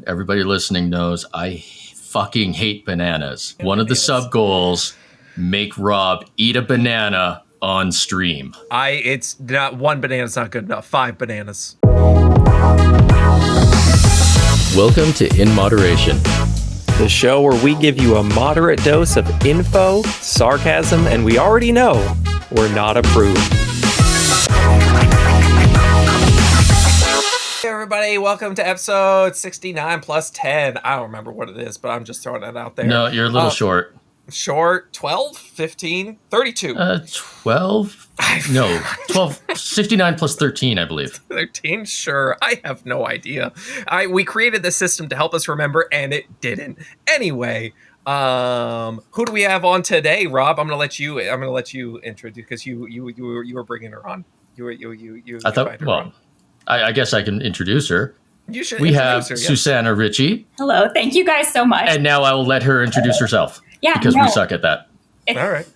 everybody listening knows I fucking hate bananas. One of the sub goals, make Rob eat a banana on stream. It's not one banana's not good enough. 5 bananas. Welcome to In Moderation, the show where we give you a moderate dose of info, sarcasm, and we already know we're not approved. Hey everybody, welcome to episode 69 plus 10. I don't remember what it is, but I'm just throwing it out there. No, you're a little short. Short? 12? 15? 32? 12? No, 12. 69 plus 13, I believe. 13? Sure. I have no idea. We created this system to help us remember, and it didn't. Anyway, who do we have on today, Rob? I'm gonna let you introduce, because you were bringing her on. I thought. Well, I guess I can introduce her. You should. We have her, yes. Susana Ritchey. Hello, thank you guys so much. And now I will let her introduce herself. Yeah, because we suck at that. All right.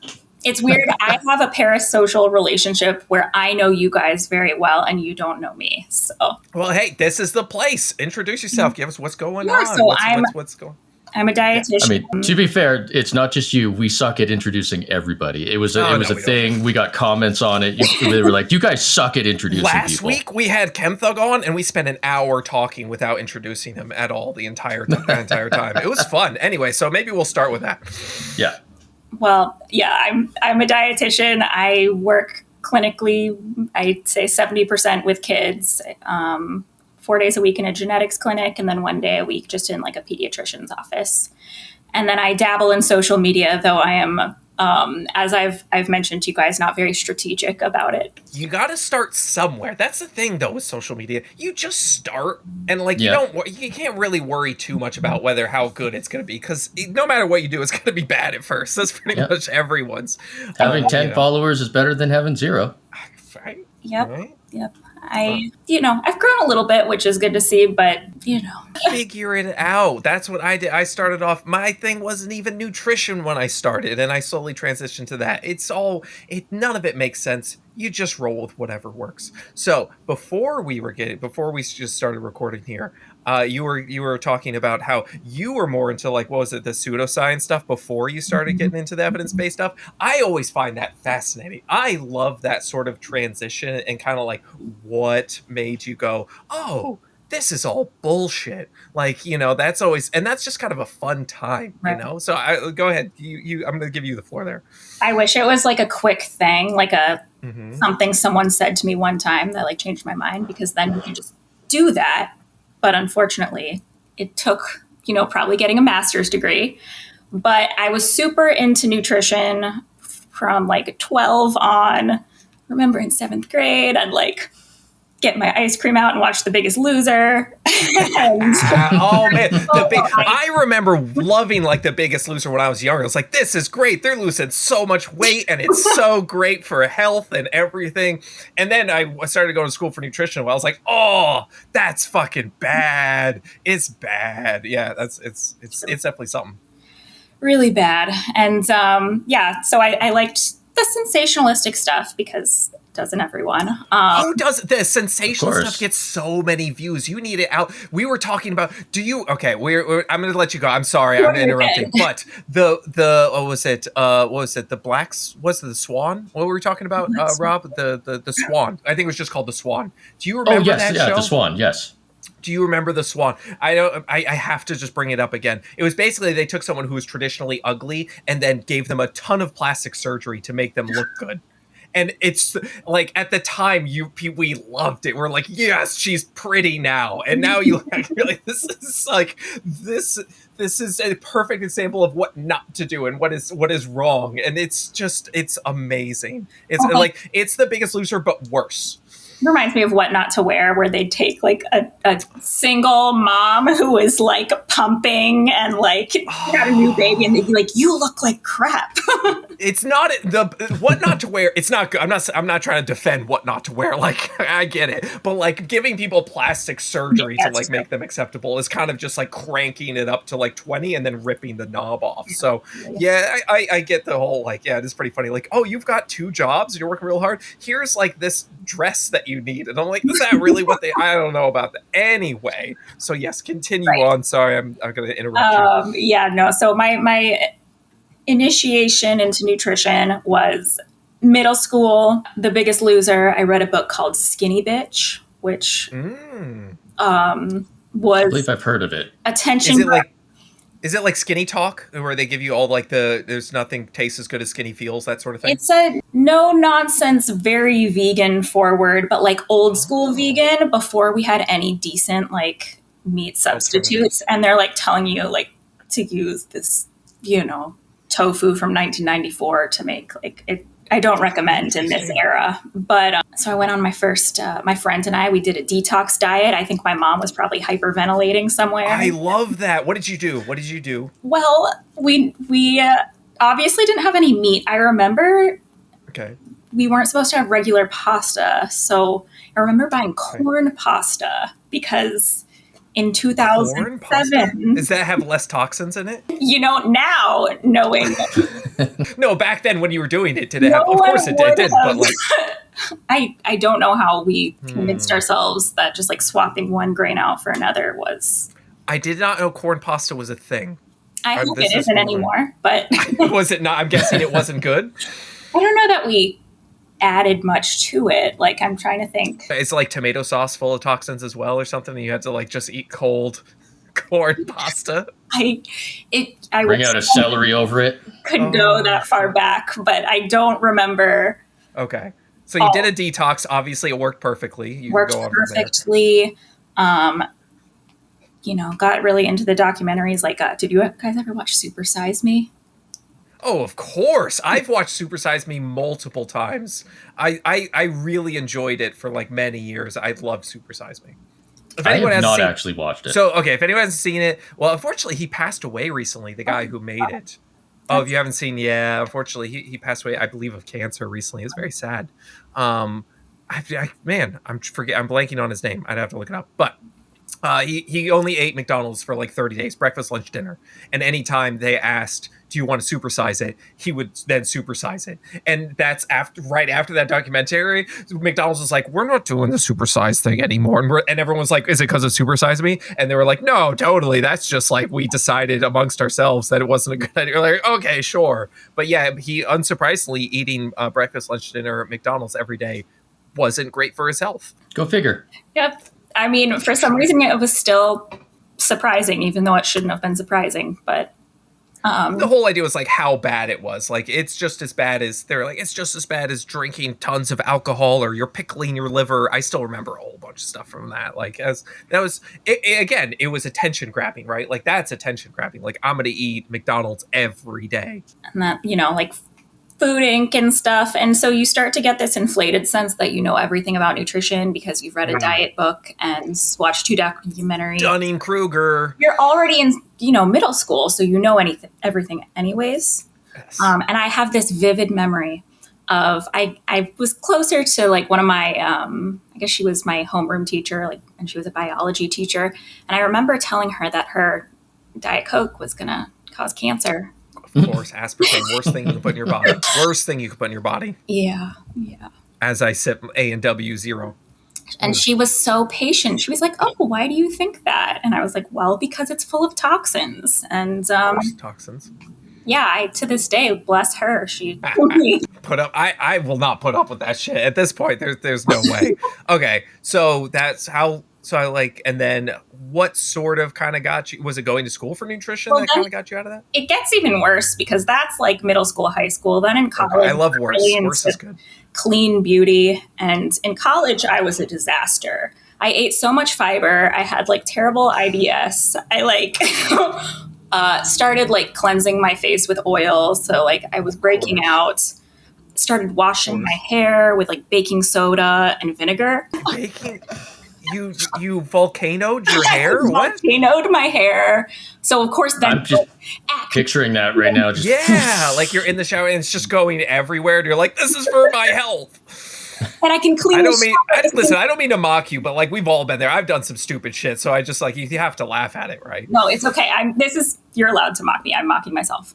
It's weird. I have a parasocial relationship where I know you guys very well and you don't know me. So, well, hey, this is the place. Introduce yourself. Give us what's going on. So what's going on? I'm a dietitian. I mean, to be fair, it's not just you. We suck at introducing everybody. It was a thing. We got comments on it. They were like, "You guys suck at introducing people." Last week we had Chemthug on, and we spent an hour talking without introducing him at all the entire time. It was fun. Anyway, so maybe we'll start with that. Yeah. Well, yeah, I'm a dietitian. I work clinically. I'd say 70% with kids. 4 days a week in a genetics clinic, and then 1 day a week just in like a pediatrician's office. And then I dabble in social media, though I am, as I've mentioned to you guys, not very strategic about it. You got to start somewhere. That's the thing, though, with social media. You just start, and you can't really worry too much about how good it's going to be, because no matter what you do, it's going to be bad at first. That's pretty much everyone's. Having 10 followers is better than having 0. Right? Yep. Right? Yep. I've grown a little bit, which is good to see, but, Figure it out. That's what I did. I started off, my thing wasn't even nutrition when I started, and I slowly transitioned to that. None of it makes sense. You just roll with whatever works. So before we just started recording here, you were talking about how you were more into the pseudoscience stuff before you started getting into the evidence-based stuff. I always find that fascinating. I love that sort of transition and kind of like what made you go, oh, this is all bullshit. That's always, and that's just kind of a fun time, right. So go ahead. I'm going to give you the floor there. I wish it was like a quick thing, like something someone said to me one time that changed my mind, because then you can just do that. But unfortunately, it took, probably getting a master's degree. But I was super into nutrition from 12 on. I remember in 7th grade, I'd get my ice cream out and watch The Biggest Loser. Oh man, I remember loving The Biggest Loser when I was younger. It's this is great. They're losing so much weight, and it's so great for health and everything. And then I started going to school for nutrition. I was like, oh, that's fucking bad. It's bad. Yeah, it's definitely something. Really bad. And so I liked the sensationalistic stuff, because doesn't everyone? Who does the sensational stuff gets so many views? You need it out. We were talking about. Do you? Okay, I'm going to let you go. I'm sorry, I'm interrupting. But what was it? What was it? The blacks? Was it the Swan? What were we talking about, Rob? The Swan. I think it was just called the Swan. Do you remember that show? The Swan. Yes. Do you remember the Swan? I have to just bring it up again. It was basically they took someone who was traditionally ugly and then gave them a ton of plastic surgery to make them look good. And it's at the time we loved it. We're like, yes, she's pretty now. And now you really this is a perfect example of what not to do and what is wrong. And it's amazing. It's it's The Biggest Loser, but worse. Reminds me of What Not to Wear, where they take a single mom who is pumping and had a new baby, and they'd be like, you look like crap. It's not what not to wear. It's not good. I'm not trying to defend what not to wear. Like, I get it, but like giving people plastic surgery to like make them acceptable is kind of just like cranking it up to like 20 and then ripping the knob off. So yeah, I get the whole like, yeah, it is pretty funny. Like, oh, you've got 2 jobs and you're working real hard. Here's like this dress that you need, and I'm like, is that really what they? I don't know about that. Anyway, so yes, continue on. Sorry, I'm going to interrupt you. Yeah, no. So my initiation into nutrition was middle school. The Biggest Loser. I read a book called Skinny Bitch, which was. I believe I've heard of it. Attention. Is it like Skinny Talk, where they give you all like there's nothing tastes as good as skinny feels, that sort of thing? It's a no nonsense, very vegan forward, but like old school vegan before we had any decent like meat substitutes, and they're like telling you like to use this, tofu from 1994 to make like it. I don't recommend in this era, but so I went on my first, my friend and I, we did a detox diet. I think my mom was probably hyperventilating somewhere. I love that. What did you do? Well, we obviously didn't have any meat. I remember we weren't supposed to have regular pasta. So I remember buying corn pasta because in 2007. Does that have less toxins in it? Now knowing. No, back then when you were doing it, did it have? Of course it did, but like. I don't know how we convinced ourselves that just like swapping one grain out for another was. I did not know corn pasta was a thing. I hope it isn't anymore, but. Was it not? I'm guessing it wasn't good. I don't know that we added much to it. Like, I'm trying to think. It's like tomato sauce full of toxins as well or something, and you had to like just eat cold corn pasta. I bring out a celery over it. Could go that far back, but I don't remember. Okay. So you did a detox. Obviously it worked perfectly. You worked perfectly. Got really into the documentaries. Like, did you guys ever watch Super Size Me? Oh, of course. I've watched Super Size Me multiple times. I really enjoyed it for like many years. I loved Super Size Me. If I have not actually watched it. So, okay, if anyone hasn't seen it, well, unfortunately, he passed away recently, the guy who made it. Oh, if you haven't seen, unfortunately, he passed away, I believe, of cancer recently. It's very sad. I'm blanking on his name. I'd have to look it up. But he only ate McDonald's for like 30 days, breakfast, lunch, dinner. And anytime they asked, do you want to supersize it? He would then supersize it. And that's right after that documentary, McDonald's was like, we're not doing the supersize thing anymore. And everyone was like, is it because of Supersize Me? And they were like, no, totally. That's just like, we decided amongst ourselves that it wasn't a good idea. You're like, okay, sure. But yeah, he unsurprisingly eating breakfast, lunch, dinner at McDonald's every day wasn't great for his health. Go figure. Yep. I mean, for some reason, it was still surprising, even though it shouldn't have been surprising. But the whole idea was like how bad it was. Like, it's just as bad as drinking tons of alcohol or you're pickling your liver. I still remember a whole bunch of stuff from that. Like, it was attention grabbing, right? Like, that's attention grabbing. Like, I'm going to eat McDonald's every day. And that, like Food Inc. and stuff. And so you start to get this inflated sense that you know everything about nutrition because you've read a diet book and watched 2 documentaries. Dunning-Kruger. You're already in, middle school, so you know everything anyways. Yes. And I have this vivid memory of, I was closer to like one of my, I guess she was my homeroom teacher, and she was a biology teacher. And I remember telling her that her Diet Coke was going to cause cancer. Of course, aspartame, worst thing you can put in your body. Worst thing you can put in your body. Yeah. As I sip A&W Zero. And she was so patient. She was like, oh, why do you think that? And I was like, well, because it's full of toxins. And toxins. Yeah, to this day, bless her. She I will not put up with that shit. At this point, there's no way. Okay, so that's how. So and then what sort of kind of got you? Was it going to school for nutrition that kind of got you out of that? It gets even worse because that's like middle school, high school. Then in college, okay, I love worse. Worse is good. Clean beauty, and in college, I was a disaster. I ate so much fiber. I had like terrible IBS. I started like cleansing my face with oil, so like I was breaking out. Started washing my hair with like baking soda and vinegar. you volcanoed your hair? What? Volcanoed my hair. So of course then I'm just picturing that right now. Just Yeah, like you're in the shower and it's just going everywhere, and you're like, "This is for my health." and I can clean. I the don't mean, shower. listen, I don't mean to mock you, but like we've all been there. I've done some stupid shit, so I just like you have to laugh at it, right? No, it's okay. You're allowed to mock me. I'm mocking myself.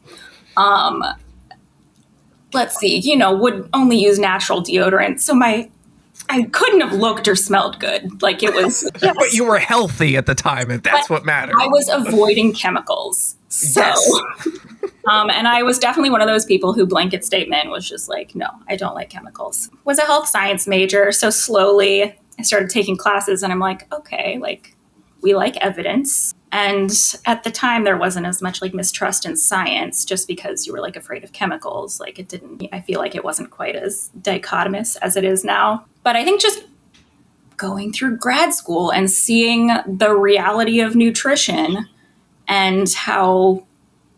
Let's see. Would only use natural deodorant, so I couldn't have looked or smelled good. Like it was. But you were healthy at the time, and that's what mattered. I was avoiding chemicals. So, Yes. and I was definitely one of those people who blanket statement was just like, no, I don't like chemicals. Was a health science major. So slowly I started taking classes and I'm like, okay, like we like evidence. And at the time there wasn't as much like mistrust in science just because you were like afraid of chemicals. Like I feel like it wasn't quite as dichotomous as it is now. But I think just going through grad school and seeing the reality of nutrition and how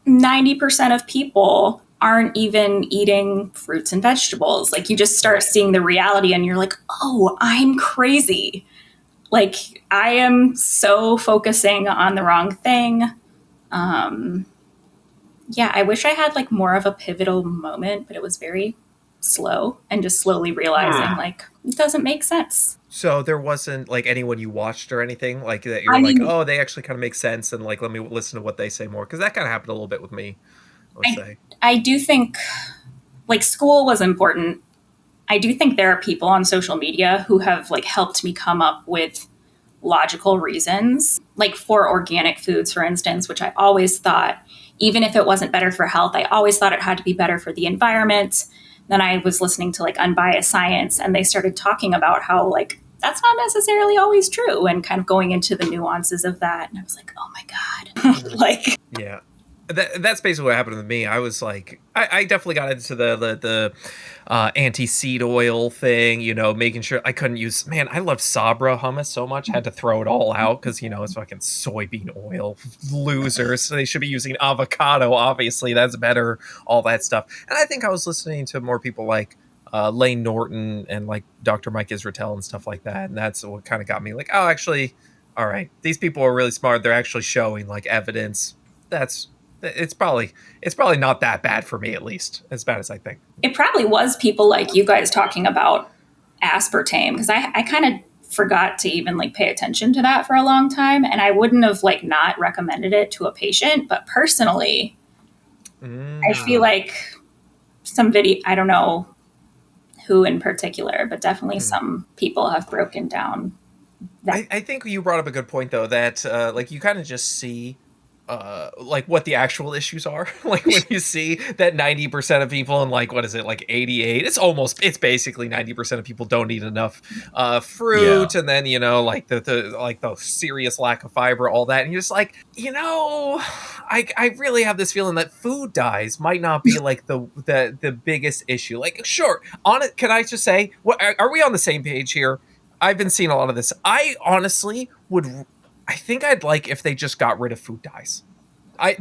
90% of people aren't even eating fruits and vegetables. Like you just start seeing the reality and you're like, oh, I'm crazy. Like I am so focusing on the wrong thing. Yeah, I wish I had like more of a pivotal moment, but it was very slow and just slowly realizing like it doesn't make sense. So there wasn't like anyone you watched or anything like that. You're oh, they actually kind of make sense, and like let me listen to what they say more, because that kind of happened a little bit with me. I do think like school was important. I do think there are people on social media who have like helped me come up with logical reasons, like for organic foods, for instance, which I always thought, even if it wasn't better for health, I always thought it had to be better for the environment. Then I was listening to like Unbiased Science, and they started talking about how like that's not necessarily always true, and kind of going into the nuances of that. And I was like, oh my God. Like, yeah. That's basically what happened with me. I was like, I definitely got into the anti-seed oil thing, making sure I couldn't use, man, I loved Sabra hummus so much. I had to throw it all out because, it's fucking soybean oil. Losers. So they should be using avocado. Obviously, that's better. All that stuff. And I think I was listening to more people like Lane Norton and like Dr. Mike Israetel and stuff like that. And that's what kind of got me like, oh, actually, all right, these people are really smart. They're actually showing like evidence. It's probably not that bad for me, at least, as bad as I think. It probably was people like you guys talking about aspartame, because I kind of forgot to even like pay attention to that for a long time, and I wouldn't have like not recommended it to a patient. But personally, I feel like I don't know who in particular, but definitely some people have broken down that. I think you brought up a good point, though, that like you kind of just see like what the actual issues are. Like when you see that 90% of people and like, what is it, like 88, it's basically 90% of people don't eat enough fruit. Yeah. And then, like the serious lack of fiber, all that. And you're just like, I really have this feeling that food dyes might not be like the biggest issue. Like, sure, on it, can I just say, what are we on the same page here? I've been seeing a lot of this. I honestly I think I'd like if they just got rid of food dyes. I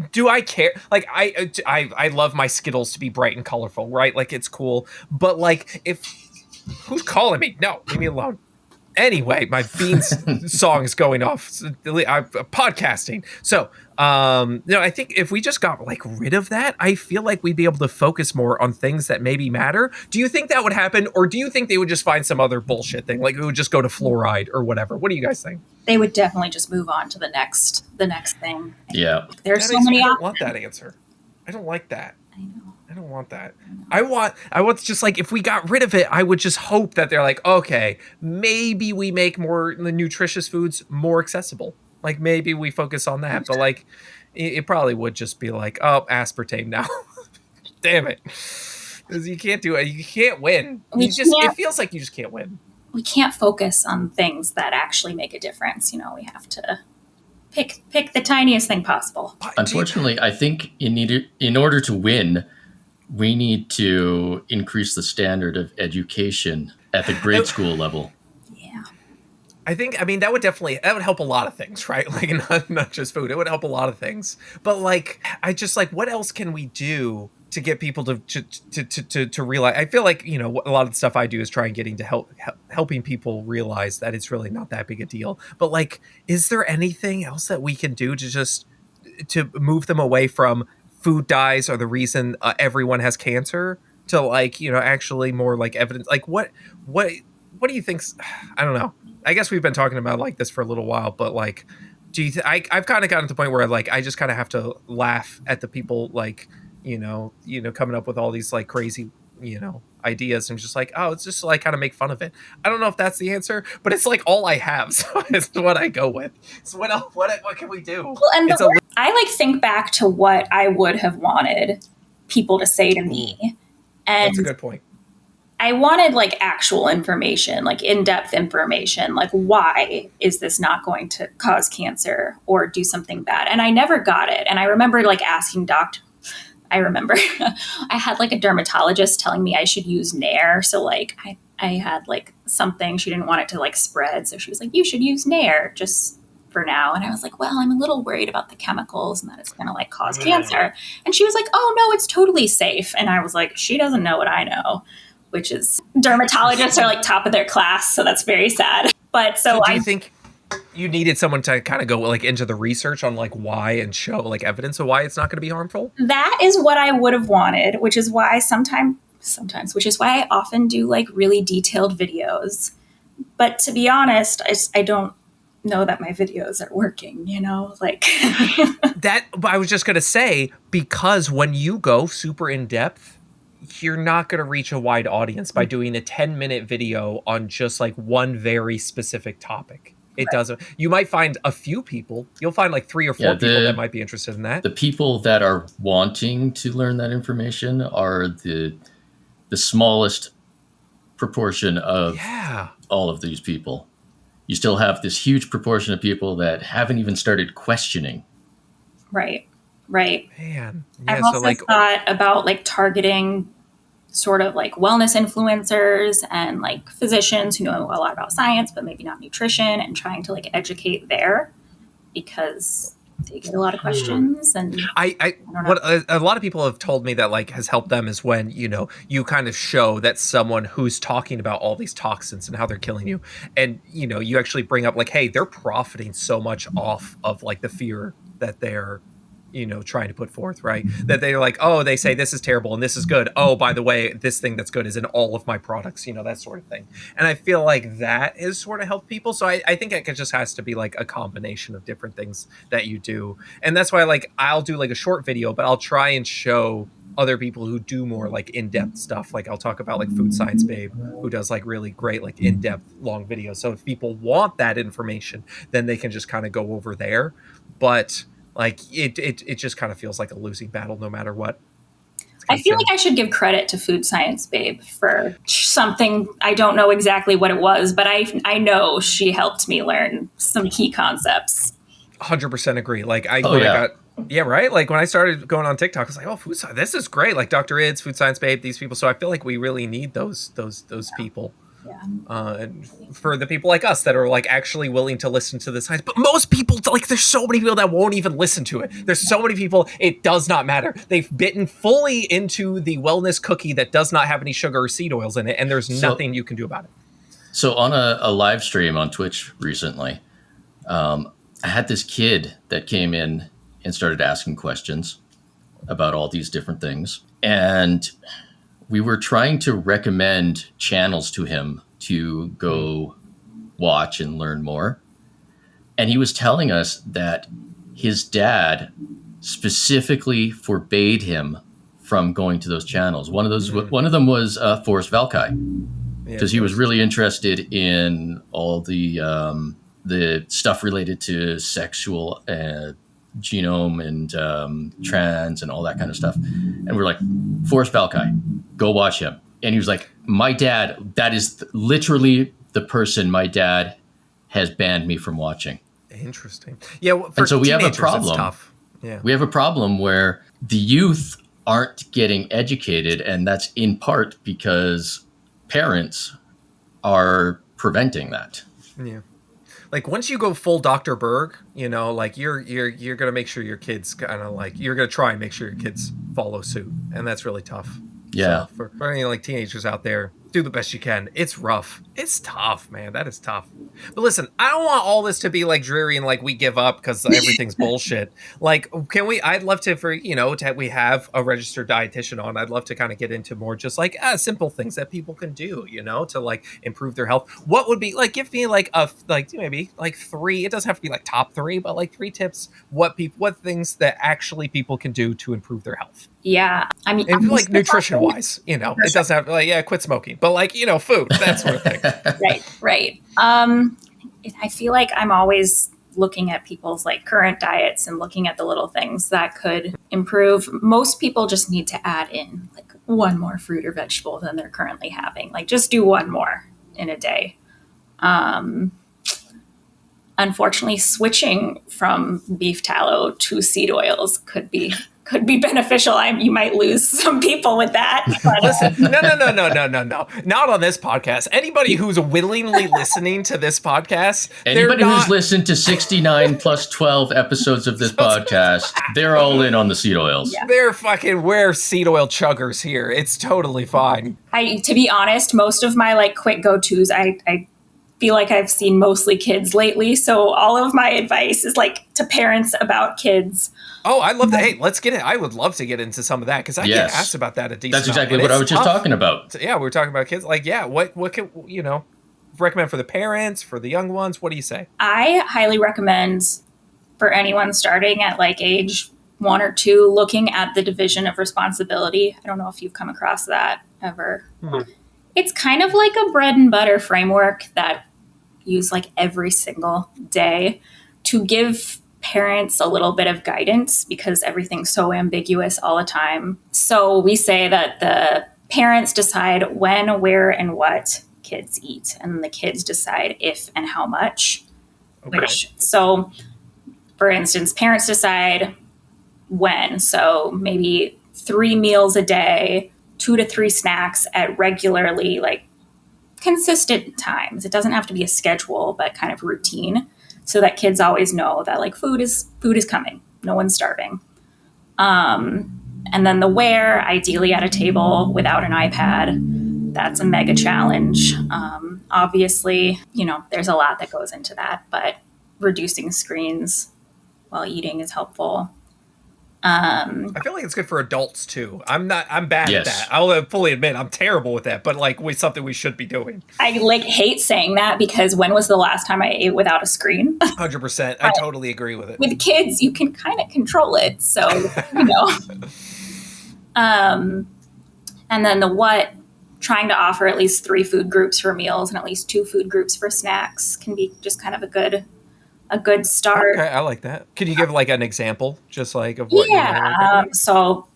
care? Like I love my Skittles to be bright and colorful, right? Like it's cool. But like who's calling me? No, leave me alone. Anyway, my Beans song is going off. I'm podcasting. So, I think if we just got like rid of that, I feel like we'd be able to focus more on things that maybe matter. Do you think that would happen? Or do you think they would just find some other bullshit thing? Like it would just go to fluoride or whatever. What do you guys think? They would definitely just move on to the next thing. Yeah. There's so many options. I don't want that answer. I don't like that. I know. I don't want that. I want just like, if we got rid of it, I would just hope that they're like, okay, maybe we make the nutritious foods more accessible. Like maybe we focus on that, but like it probably would just be like, oh, aspartame now. Damn it. Because you can't do it. You can't win. It feels like you just can't win. We can't focus on things that actually make a difference. We have to pick the tiniest thing possible. Unfortunately, I think in order to win, we need to increase the standard of education at the grade school level. Yeah. That would help a lot of things, right? Like not just food. It would help a lot of things. But like, I just like, what else can we do to get people to realize. I feel like, you know, a lot of the stuff I do is trying getting to helping people realize that it's really not that big a deal. But like, is there anything else that we can do to just to move them away from food dyes are the reason everyone has cancer to, like, you know, actually more like evidence? Like what do you think? I don't know. I guess we've been talking about like this for a little while, but like, do you? I've kind of gotten to the point where like I just kind of have to laugh at the people like you know coming up with all these like crazy ideas and just like, oh, it's just like kind of make fun of it. I don't know if that's the answer, but it's like all I have, so it's what I go with. So what else? What can we do? Well, and I like think back to what I would have wanted people to say to me, and that's a good point. I wanted like actual information, like in-depth information, like why is this not going to cause cancer or do something bad? And I never got it. And I remember like asking I had like a dermatologist telling me I should use Nair. So like I had like something, she didn't want it to like spread. So she was like, you should use Nair just for now. And I was like, well, I'm a little worried about the chemicals and that it's going to like cause cancer. And she was like, oh no, it's totally safe. And I was like, she doesn't know what I know, which is dermatologists are like top of their class. So that's very sad. But so do you think you needed someone to kind of go like into the research on like why and show like evidence of why it's not going to be harmful? That is what I would have wanted, which is why which is why I often do like really detailed videos. But to be honest, I don't know that my videos are working, you know, like that. I was just going to say, because when you go super in depth, you're not going to reach a wide audience by doing a 10-minute video on just like one very specific topic. It doesn't. You might find a few people. You'll find like 3 or 4 people that might be interested in that. The people that are wanting to learn that information are the smallest proportion of all of these people. You still have this huge proportion of people that haven't even started questioning. Right. Man. Yeah, I've also thought about like targeting sort of like wellness influencers and like physicians who know a lot about science, but maybe not nutrition, and trying to like educate there because they get a lot of questions. And what a lot of people have told me that like has helped them is when, you know, you kind of show that someone who's talking about all these toxins and how they're killing you. And, you know, you actually bring up like, hey, they're profiting so much off of like the fear that they're, you know, trying to put forth, right? That they're like, oh, they say this is terrible and this is good. Oh, by the way, this thing that's good is in all of my products, you know, that sort of thing. And I feel like that is sort of helped people. So I think it just has to be like a combination of different things that you do. And that's why like I'll do like a short video, but I'll try and show other people who do more like in-depth stuff. Like I'll talk about like Food Science Babe, who does like really great, like in-depth long videos. So if people want that information, then they can just kind of go over there. But like it just kind of feels like a losing battle no matter what. I feel like I should give credit to Food Science Babe for something. I don't know exactly what it was, but I know she helped me learn some key concepts. 100% agree. Like I got right. Like when I started going on TikTok, I was like, oh, food science, this is great. Like Dr. Ids, Food Science Babe, these people. So I feel like we really need those people. Yeah. And for the people like us that are like actually willing to listen to the science. But most people, like there's so many people that won't even listen to it. There's so many people, it does not matter. They've bitten fully into the wellness cookie that does not have any sugar or seed oils in it. And there's nothing you can do about it. So on a live stream on Twitch recently, I had this kid that came in and started asking questions about all these different things. And we were trying to recommend channels to him to go watch and learn more. And he was telling us that his dad specifically forbade him from going to those channels. One of them was Forrest Valkai, because he was really interested in all the stuff related to sexual genome and trans and all that kind of stuff. And we're like, Forrest Valkai, go watch him. And he was like, my dad, that is literally the person my dad has banned me from watching. Interesting. Yeah. Well, and so we have a problem. Yeah. We have a problem where the youth aren't getting educated. And that's in part because parents are preventing that. Yeah. Like once you go full Dr. Berg, you know, like you're going to make sure your kids kind of like, you're going to try and make sure your kids follow suit, and that's really tough. Yeah. So for any like teenagers out there, do the best you can. It's rough. It's tough, man. That is tough. But listen, I don't want all this to be like dreary and like we give up because everything's bullshit. Like, can we? I'd love to, for we have a registered dietitian on. I'd love to kind of get into more just like simple things that people can do, to like improve their health. What would be like? Give me like maybe like 3. It doesn't have to be like top 3, but like 3 tips. What things that actually people can do to improve their health. Yeah, I mean, and like nutrition wise, it doesn't have like quit smoking, but like food, that sort of thing. Right. I feel like I'm always looking at people's like current diets and looking at the little things that could improve. Most people just need to add in like 1 more fruit or vegetable than they're currently having. Like just do 1 more in a day. Unfortunately, switching from beef tallow to seed oils could be beneficial. You might lose some people with that. But, listen, no. Not on this podcast. Anybody who's willingly listening to this podcast, anybody who's listened to 69 plus 12 episodes of this podcast, they're all in on the seed oils. Yeah. We're seed oil chuggers here. It's totally fine. To be honest, most of my like quick go-tos, I feel like I've seen mostly kids lately. So all of my advice is like to parents about kids. Oh, I love that. Hey, let's get it. I would love to get into some of that because I get asked about that a decent That's exactly amount, what I was just talking about. So, yeah, we were talking about kids. Like, yeah, what can, recommend for the parents, for the young ones? What do you say? I highly recommend for anyone starting at like age 1 or 2, looking at the division of responsibility. I don't know if you've come across that ever. Mm-hmm. It's kind of like a bread and butter framework that use like every single day to give parents a little bit of guidance because everything's so ambiguous all the time. So we say that the parents decide when, where, and what kids eat, and the kids decide if and how much. Okay. So, for instance, parents decide when. So maybe 3 meals a day, 2 to 3 snacks at regularly, like consistent times. It doesn't have to be a schedule, but kind of routine, so that kids always know that like food is coming. No one's starving. And then the where, ideally at a table without an iPad. That's a mega challenge. Obviously, there's a lot that goes into that, but reducing screens while eating is helpful. I feel like it's good for adults too. I'm bad at that. I'll fully admit I'm terrible with that, but like something we should be doing. I like hate saying that because when was the last time I ate without a screen? 100%. I totally agree with it. With kids, you can kind of control it. So, and then the what, trying to offer at least 3 food groups for meals and at least 2 food groups for snacks can be just kind of a good start. Okay, I like that. Can you give like an example, just like of what? So,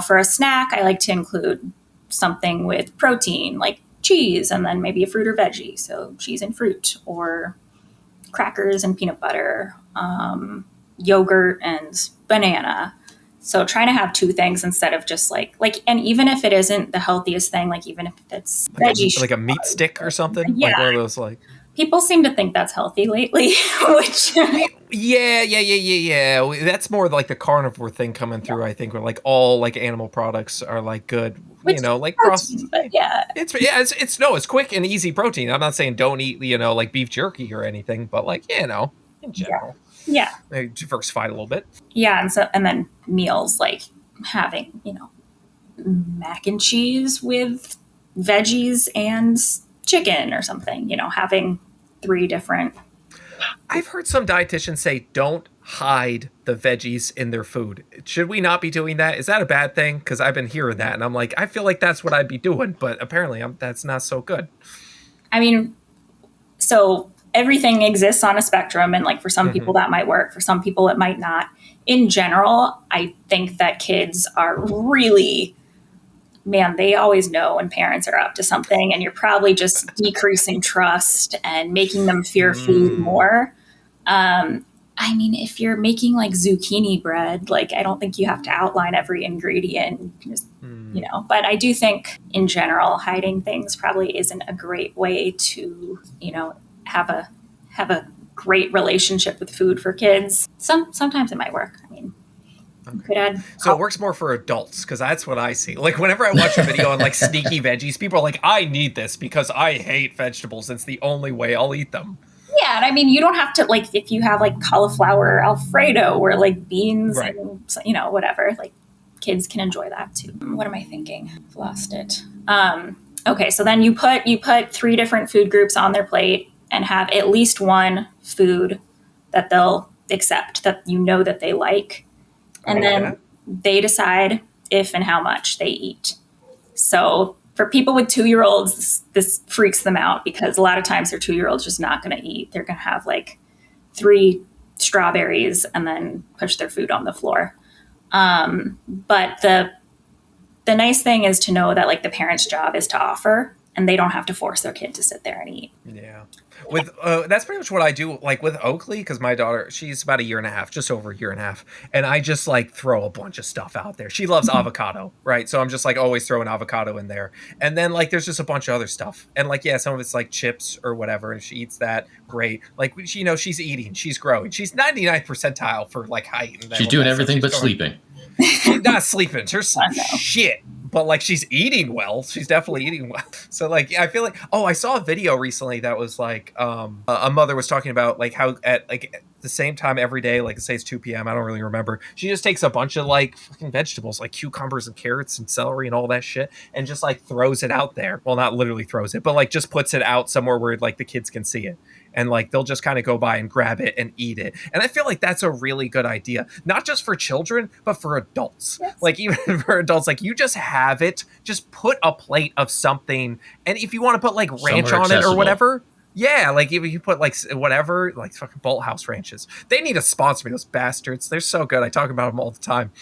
for a snack, I like to include something with protein, like cheese, and then maybe a fruit or veggie. So cheese and fruit, or crackers and peanut butter, yogurt and banana. So trying to have 2 things instead of just like, and even if it isn't the healthiest thing, like even if it's veggie, like a meat stick or something, yeah. Like one of those like. People seem to think that's healthy lately, which... Yeah. That's more like the carnivore thing coming through, I think, where like all like animal products are like good, like protein, but yeah. It's quick and easy protein. I'm not saying don't eat, like beef jerky or anything, but like, in general. Yeah. Diversify a little bit. Yeah, and then meals like having, mac and cheese with veggies and chicken or something, having 3 different. I've heard some dietitians say don't hide the veggies in their food. Should we not be doing that? Is that a bad thing? Because I've been hearing that and I'm like, I feel like that's what I'd be doing, but apparently that's not so good. I mean, so everything exists on a spectrum, and like for some people that might work, for some people it might not. In general, I think that kids are really... they always know when parents are up to something, and you're probably just decreasing trust and making them fear food more. I mean, if you're making like zucchini bread, like I don't think you have to outline every ingredient. You can just, but I do think in general, hiding things probably isn't a great way to, have a great relationship with food for kids. Sometimes it might work. I mean, You could add So it works more for adults because that's what I see. Like whenever I watch a video on like sneaky veggies, people are like, I need this because I hate vegetables. It's the only way I'll eat them. Yeah, and I mean, you don't have to, like, if you have like cauliflower Alfredo or like beans Right. and, you know, whatever, like kids can enjoy that too. What am I thinking? I've lost it. Okay, so then you put 3 different food groups on their plate and have at least one food that they'll accept, that you know that they like. And then they decide if and how much they eat. So for people with 2-year-olds, this freaks them out because a lot of times their 2-year-old's just not going to eat. They're going to have like 3 strawberries and then push their food on the floor. But the nice thing is to know that like the parent's job is to offer, and they don't have to force their kid to sit there and eat. Yeah. With that's pretty much what I do, like with Oakley, because my daughter, she's about a year and a half, just over a year and a half, and I just like throw a bunch of stuff out there. She loves avocado, right? So I'm just like always throwing avocado in there, and then like there's just a bunch of other stuff, and like yeah, some of it's like chips or whatever, and she eats that, great. Like she, you know, she's eating, she's growing, she's 99th percentile for like height. And She's doing everything but sleeping. She's not sleeping. Her shit. But like she's eating well. She's definitely eating well. So like I feel like I saw a video recently that was like a mother was talking about like how at like the same time every day, like say it's 2 p.m. I don't really remember. She just takes a bunch of like fucking vegetables, like cucumbers and carrots and celery and all that shit, and just like throws it out there. Well, not literally throws it, but like just puts it out somewhere where like the kids can see it. And like they'll just kind of go by and grab it and eat it. And I feel like that's a really good idea, not just for children, but for adults. Yes. Like even for adults, like you just have it, just put a plate of something. And if you want to put like ranch on it or whatever, yeah, like if you put like whatever, like fucking Bolt House ranches, they need to sponsor me, those bastards. They're so good. I talk about them all the time.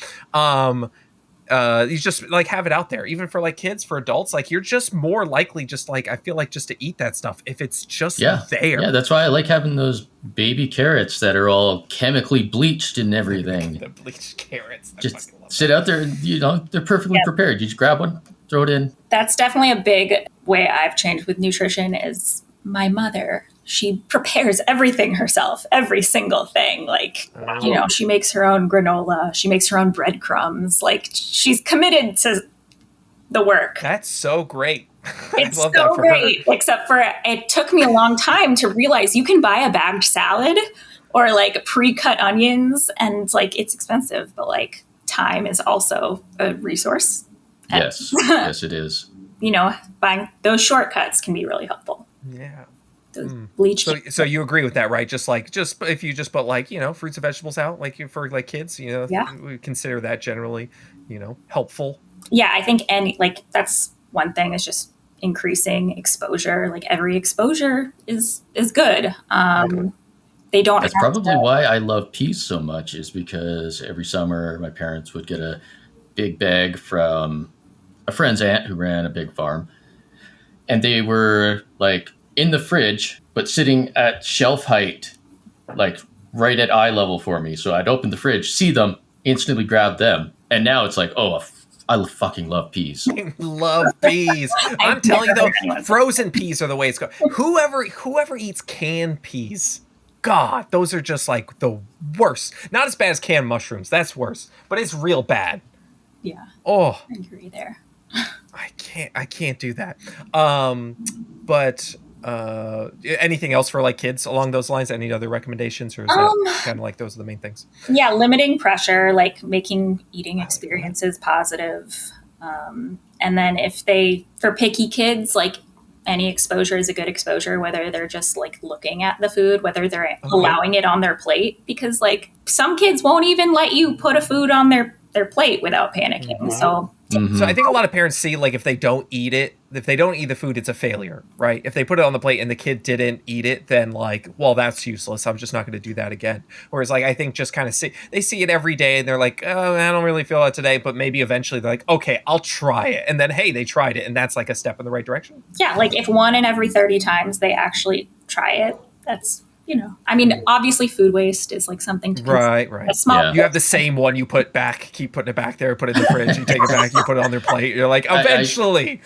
You just like have it out there, even for like kids, for adults, like you're just more likely just like, I feel like just to eat that stuff if it's just there. Yeah, that's why I like having those baby carrots that are all chemically bleached and everything. The bleached carrots. Just sit out there, you know, they're perfectly prepared. You just grab one, throw it in. That's definitely a big way I've changed with nutrition is my mother. She prepares everything herself, every single thing. Like, you know, she makes her own granola. She makes her own breadcrumbs. Like, she's committed to the work. That's so great. It's so great, except for it took me a long time to realize you can buy a bagged salad or like pre-cut onions, and like it's expensive, but like time is also a resource. Yes, yes, it is. You know, buying those shortcuts can be really helpful. Yeah. Bleach. So you agree with that, right? Just if you just put like, you know, fruits and vegetables out, like for like kids, you know, we consider that generally, you know, helpful. Yeah, I think like that's one thing is just increasing exposure. Like every exposure is good. They don't. That's probably why I love peas so much, is because every summer my parents would get a big bag from a friend's aunt who ran a big farm, and they were like in the fridge, but sitting at shelf height, like right at eye level for me. So I'd open the fridge, see them, instantly grab them. And now it's like, I fucking love peas. I love peas. I'm telling you though, frozen peas are the way it's going. Whoever eats canned peas, God, those are just like the worst. Not as bad as canned mushrooms. That's worse, but it's real bad. Yeah. Oh, I agree there. I can't do that. But anything else for like kids along those lines? Any other recommendations, or is that kind of like those are the main things? Yeah, limiting pressure, like making eating experiences positive. And then for picky kids, like any exposure is a good exposure, whether they're just like looking at the food, whether they're allowing it on their plate, because like some kids won't even let you put a food on their plate without panicking. Mm-hmm. So I think a lot of parents see like if they don't eat the food, it's a failure, right? If they put it on the plate and the kid didn't eat it, then like, well, that's useless. I'm just not going to do that again. Whereas like, I think just kind of they see it every day and they're like, oh, I don't really feel that today, but maybe eventually they're like, okay, I'll try it. And then, hey, they tried it. And that's like a step in the right direction. Yeah. Like if 1 in every 30 times they actually try it, that's, you know, I mean, obviously food waste is like something to right. Small You have the same one you put back, keep putting it back there, put it in the fridge, you take it back, you put it on their plate. You're like, eventually.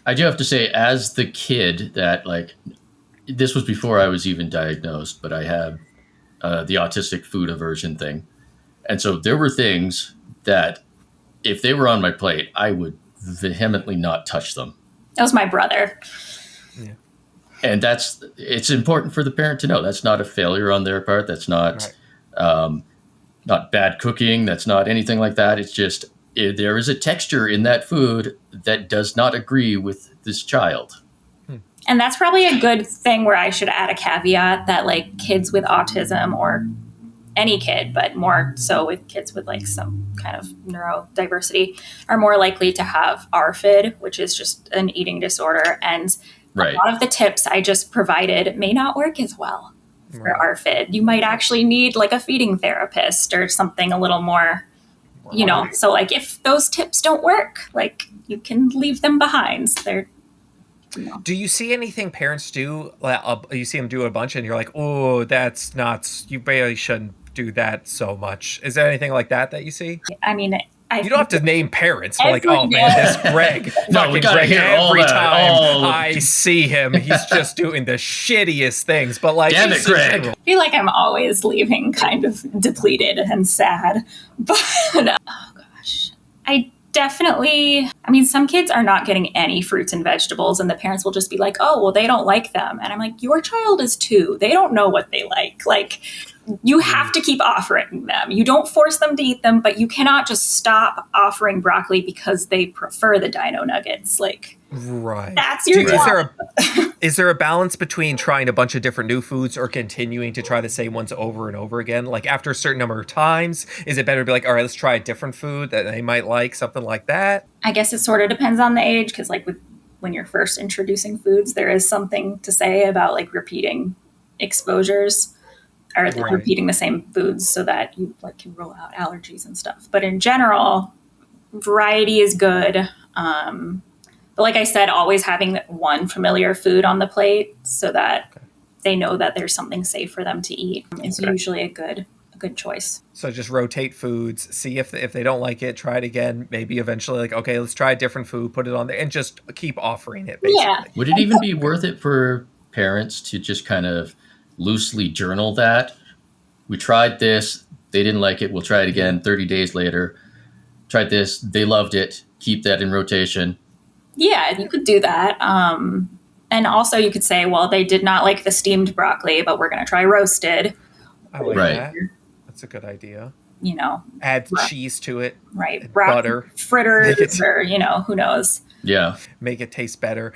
I do have to say, as the kid that like, this was before I was even diagnosed, but I had the autistic food aversion thing. And so there were things that if they were on my plate, I would vehemently not touch them. That was my brother. Yeah. And it's important for the parent to know that's not a failure on their part. That's not, not bad cooking. That's not anything like that. It's just there is a texture in that food that does not agree with this child. And that's probably a good thing where I should add a caveat that like kids with autism or any kid, but more so with kids with like some kind of neurodiversity are more likely to have ARFID, which is just an eating disorder. And a lot of the tips I just provided may not work as well for ARFID. You might actually need like a feeding therapist or something a little more, you know, so like if those tips don't work, like you can leave them behind. They're, you know. Do you see anything parents do? You see them do a bunch and you're like, oh, that's nuts. You barely shouldn't do that so much. Is there anything like that you see? I mean, you don't have to name parents, but like, oh man, this Greg, we gotta Greg, hear every all time I see him, he's just doing the shittiest things. But like, damn it, Greg. I feel like I'm always leaving kind of depleted and sad. But oh gosh, I mean, some kids are not getting any fruits and vegetables, and the parents will just be like, oh, well, they don't like them. And I'm like, your child is 2. They don't know what they like. Like, you have to keep offering them. You don't force them to eat them, but you cannot just stop offering broccoli because they prefer the dino nuggets. Like, that's your job. Is there a balance between trying a bunch of different new foods or continuing to try the same ones over and over again? Like after a certain number of times, is it better to be like, all right, let's try a different food that they might like, something like that? I guess it sort of depends on the age, because like when you're first introducing foods, there is something to say about like repeating exposures or repeating the same foods so that you like can rule out allergies and stuff. But in general, variety is good. But like I said, always having one familiar food on the plate so that they know that there's something safe for them to eat is usually a good choice. So just rotate foods, see if they don't like it, try it again. Maybe eventually like, okay, let's try a different food, put it on there, and just keep offering it, basically. Yeah. Would it even be worth it for parents to just kind of loosely journal that? We tried this, they didn't like it, we'll try it again 30 days later. Tried this, they loved it, keep that in rotation. Yeah, you could do that. And also you could say, well, they did not like the steamed broccoli, but we're going to try roasted. I like that. That's a good idea. You know. Add cheese to it. Right. Butter. Fritters or, you know, who knows. Yeah. Make it taste better.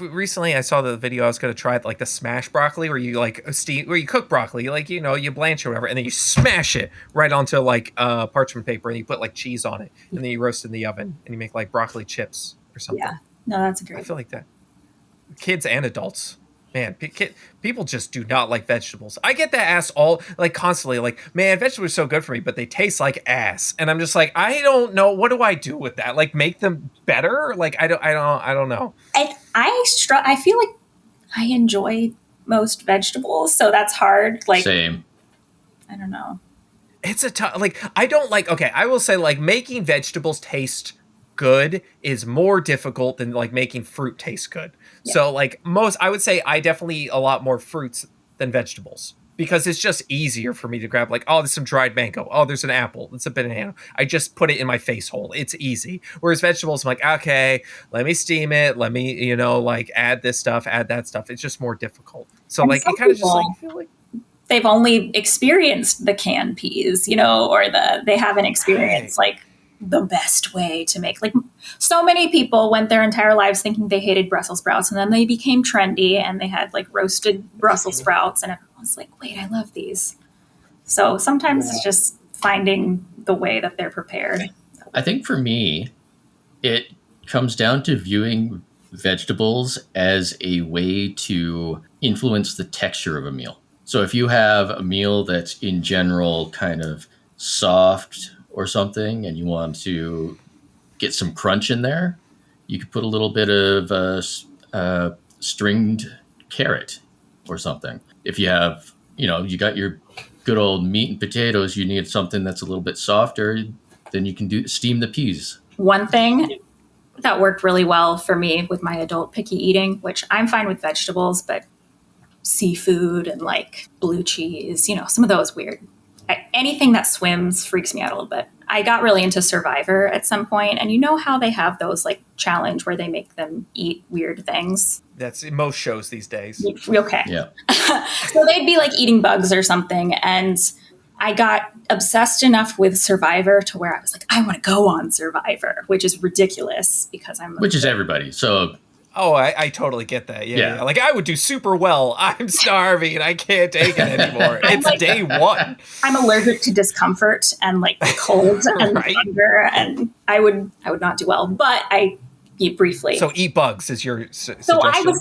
Recently I saw the video. I was going to try like the smash broccoli where you like where you cook broccoli, like, you know, you blanch or whatever, and then you smash it right onto like parchment paper and you put like cheese on it and then you roast in the oven and you make like broccoli chips or something. Yeah. No, that's a great. I feel like that. Kids and adults. Man, people just do not like vegetables. I get that asked constantly, like, man, vegetables are so good for me, but they taste like ass. And I'm just like, I don't know. What do I do with that? Like, make them better? Like, I don't know. I feel like I enjoy most vegetables, so that's hard. Like, same. I don't know. It's a tough, like, I don't like, okay, I will say, like, making vegetables taste good is more difficult than like making fruit taste good. Yeah. So like I would say I definitely eat a lot more fruits than vegetables because it's just easier for me to grab like, oh, there's some dried mango. Oh, there's an apple. It's a banana. I just put it in my face hole. It's easy. Whereas vegetables, I'm like, okay, let me steam it. Let me, you know, like add this stuff, add that stuff. It's just more difficult. So and like, it kind of just like, feel like they've only experienced the canned peas, you know, or they haven't experienced like the best way to make, like, so many people went their entire lives thinking they hated Brussels sprouts, and then they became trendy and they had like roasted Brussels sprouts and everyone was like, wait, I love these. So sometimes it's just finding the way that they're prepared. I think for me, it comes down to viewing vegetables as a way to influence the texture of a meal. So if you have a meal that's in general kind of soft or something, and you want to get some crunch in there, you could put a little bit of stringed carrot or something. If you have, you know, you got your good old meat and potatoes, you need something that's a little bit softer, then you can steam the peas. One thing that worked really well for me with my adult picky eating, which I'm fine with vegetables, but seafood and like blue cheese, you know, some of those weird anything that swims freaks me out a little bit. I got really into Survivor at some point, and you know how they have those like challenge where they make them eat weird things. That's in most shows these days. Okay. Yeah. So they'd be like eating bugs or something, and I got obsessed enough with Survivor to where I was like, I want to go on Survivor, which is ridiculous because which is everybody. So Oh, I totally get that. Yeah. Like, I would do super well. I'm starving. I can't take it anymore. It's like, day one. I'm allergic to discomfort and like cold and hunger, and I would not do well. But I eat briefly. So eat bugs is your suggestion.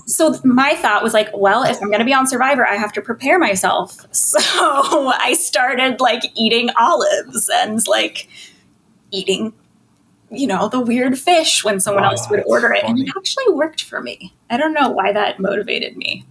So my thought was like, well, if I'm going to be on Survivor, I have to prepare myself. So I started like eating olives and like eating, the weird fish when someone else would order it. Funny. And it actually worked for me. I don't know why that motivated me.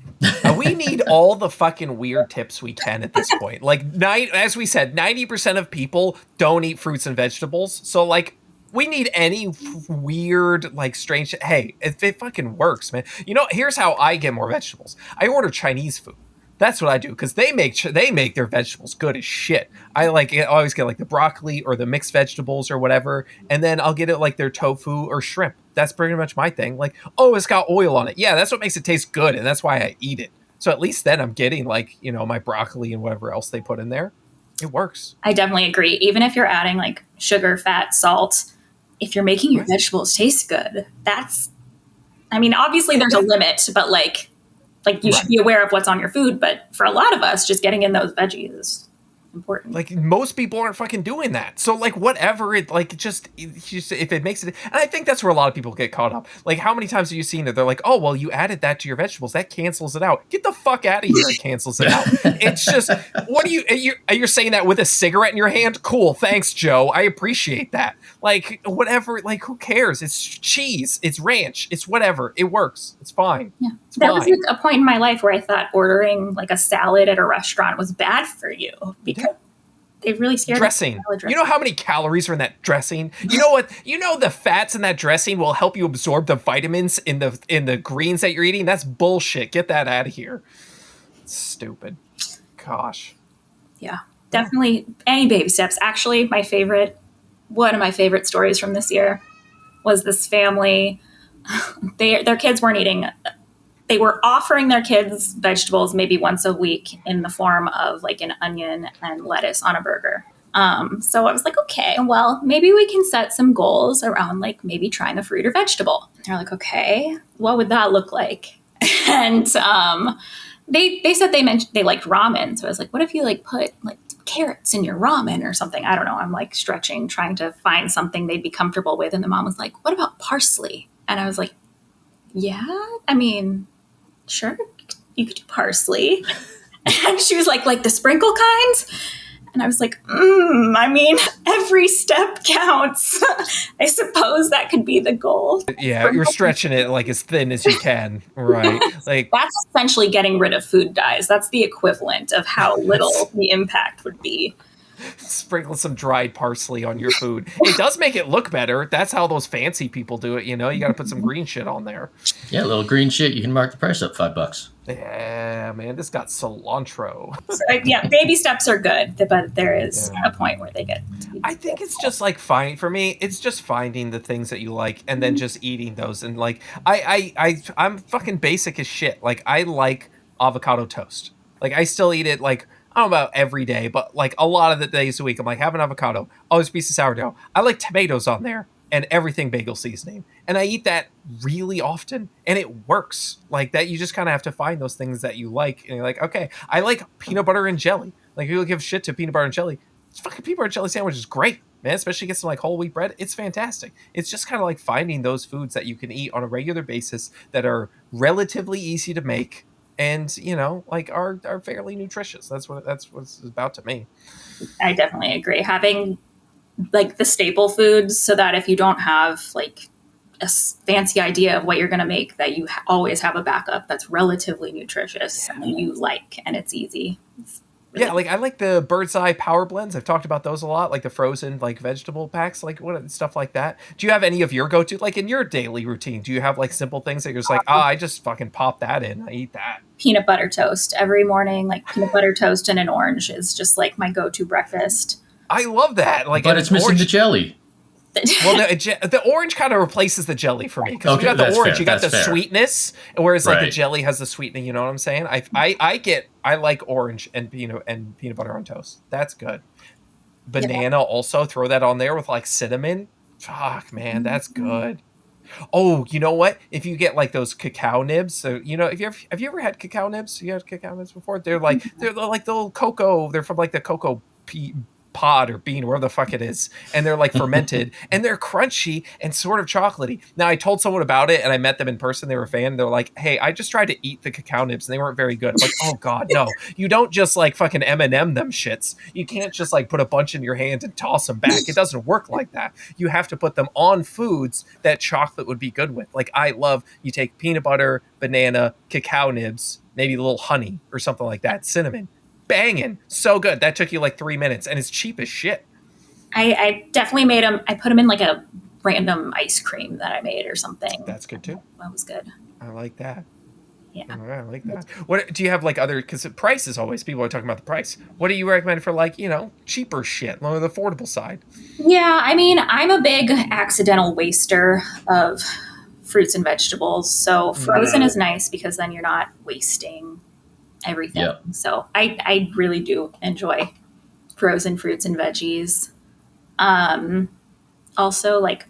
We need all the fucking weird tips we can at this point. Like, as we said, 90% of people don't eat fruits and vegetables. So, like, we need any weird, like, strange shit. Hey, if it fucking works, man. Here's how I get more vegetables. I order Chinese food. That's what I do, because they make their vegetables good as shit. I always get like the broccoli or the mixed vegetables or whatever, and then I'll get it like their tofu or shrimp. That's pretty much my thing. Like, oh, it's got oil on it. Yeah, that's what makes it taste good, and that's why I eat it. So at least then I'm getting like, my broccoli and whatever else they put in there. It works. I definitely agree. Even if you're adding like sugar, fat, salt, if you're making your vegetables taste good, obviously there's a limit, but like you should be aware of what's on your food. But for a lot of us, just getting in those veggies is important. Like, most people aren't fucking doing that. So like, whatever it like, just if it makes it, and I think that's where a lot of people get caught up. Like, how many times have you seen it? They're like, oh, well, you added that to your vegetables. That cancels it out. Get the fuck out of here. It cancels it out. It's just, what you're saying that with a cigarette in your hand? Cool. Thanks, Joe. I appreciate that. Like, whatever, like, who cares? It's cheese. It's ranch. It's whatever. It works. It's fine. Yeah. There was like a point in my life where I thought ordering like a salad at a restaurant was bad for you because they really scared dressing. You know how many calories are in that dressing? You know what? The fats in that dressing will help you absorb the vitamins in the greens that you're eating. That's bullshit. Get that out of here. It's stupid. Gosh. Yeah, definitely any baby steps. Actually, one of my favorite stories from this year was this family. Their kids weren't eating. They were offering their kids vegetables maybe once a week in the form of like an onion and lettuce on a burger. So I was like, okay, well, maybe we can set some goals around like maybe trying a fruit or vegetable. They're like, okay, what would that look like? And they said they liked ramen. So I was like, what if you like put like carrots in your ramen or something? I don't know. I'm like stretching, trying to find something they'd be comfortable with. And the mom was like, what about parsley? And I was like, yeah, sure, you could do parsley. And she was like the sprinkle kind? And I was like, every step counts. I suppose that could be the goal. Yeah, you're stretching it like as thin as you can, right? Like, that's essentially getting rid of food dyes. That's the equivalent of how little the impact would be. Sprinkle some dried parsley on your food. It does make it look better. That's how those fancy people do it. You got to put some green shit on there. Yeah, a little green shit. You can mark the price up $5. Yeah, man, this got cilantro. So, yeah, baby steps are good, but there is a point where they get. I think it's just like for me, it's just finding the things that you like and then just eating those. And like, I'm fucking basic as shit. Like, I like avocado toast. Like, I still eat it like, I don't know about every day, but like a lot of the days a week, I'm like, have an avocado. Oh, there's a piece of sourdough. I like tomatoes on there and everything bagel seasoning. And I eat that really often and it works. Like that, you just kind of have to find those things that you like. And you're like, okay, I like peanut butter and jelly. Like, people give shit to peanut butter and jelly. It's fucking peanut butter and jelly sandwich is great, man. Especially get some like whole wheat bread. It's fantastic. It's just kind of like finding those foods that you can eat on a regular basis that are relatively easy to make. And, like are fairly nutritious. That's what it's about to me. I definitely agree. Having like the staple foods so that if you don't have like a fancy idea of what you're going to make, that you always have a backup that's relatively nutritious and you like, and it's easy. Really like I like the Bird's Eye Power Blends. I've talked about those a lot, like the frozen like vegetable packs, like what stuff like that. Do you have any of your go-to, like in your daily routine? Do you have like simple things that you're just like, I just fucking pop that in, I eat that? peanut butter toast every morning. Like peanut butter toast and an orange is just like my go-to breakfast. I love that. Like, But it's missing the jelly. Well, the orange kind of replaces the jelly for me, because you got the orange, you got the sweetness, whereas like the jelly has the sweetening. You know what I'm saying? I like orange and peanut butter on toast. That's good. Banana also, throw that on there with like cinnamon. Fuck, man, that's good. Oh, you know what? If you get like those cacao nibs, so have you ever had cacao nibs? You had cacao nibs before? They're like the little cocoa. They're from like the cocoa pod or bean, wherever the fuck it is, and they're like fermented and they're crunchy and sort of chocolatey. Now, I told someone about it and I met them in person. They were a fan. They're like, hey, I just tried to eat the cacao nibs and they weren't very good. I'm like, oh god, no, you don't just like fucking M&M them shits. You can't just like put a bunch in your hand and toss them back. It doesn't work like that. You have to put them on foods that chocolate would be good with. Like, you take peanut butter, banana, cacao nibs, maybe a little honey or something like that, cinnamon. Banging, so good. That took you like 3 minutes, and it's cheap as shit. I definitely made them. I put them in like a random ice cream that I made or something. That's good too. That was good. I like that. Yeah, I like that. What do you have like other? Because the price is always, people are talking about the price. What do you recommend for like cheaper shit, on the affordable side? Yeah, I mean, I'm a big accidental waster of fruits and vegetables. So frozen is nice because then you're not wasting everything. Yep. So I really do enjoy frozen fruits and veggies. Also, like,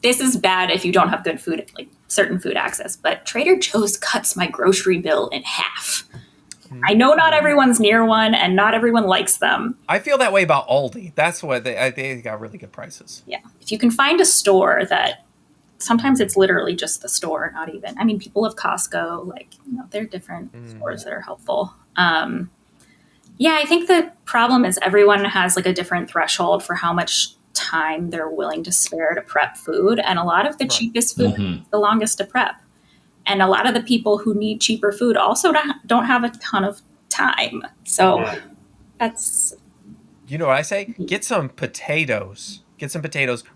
this is bad if you don't have good food, like certain food access, but Trader Joe's cuts my grocery bill in half. I know not everyone's near one and not everyone likes them. I feel that way about Aldi. That's what they got really good prices. Yeah. If you can find a store that, sometimes it's literally just the store, not even. I mean, people have Costco, like, there are different stores that are helpful. Yeah, I think the problem is everyone has like a different threshold for how much time they're willing to spare to prep food. And a lot of the cheapest food is the longest to prep. And a lot of the people who need cheaper food also don't have a ton of time. So that's... You know what I say? Get some potatoes.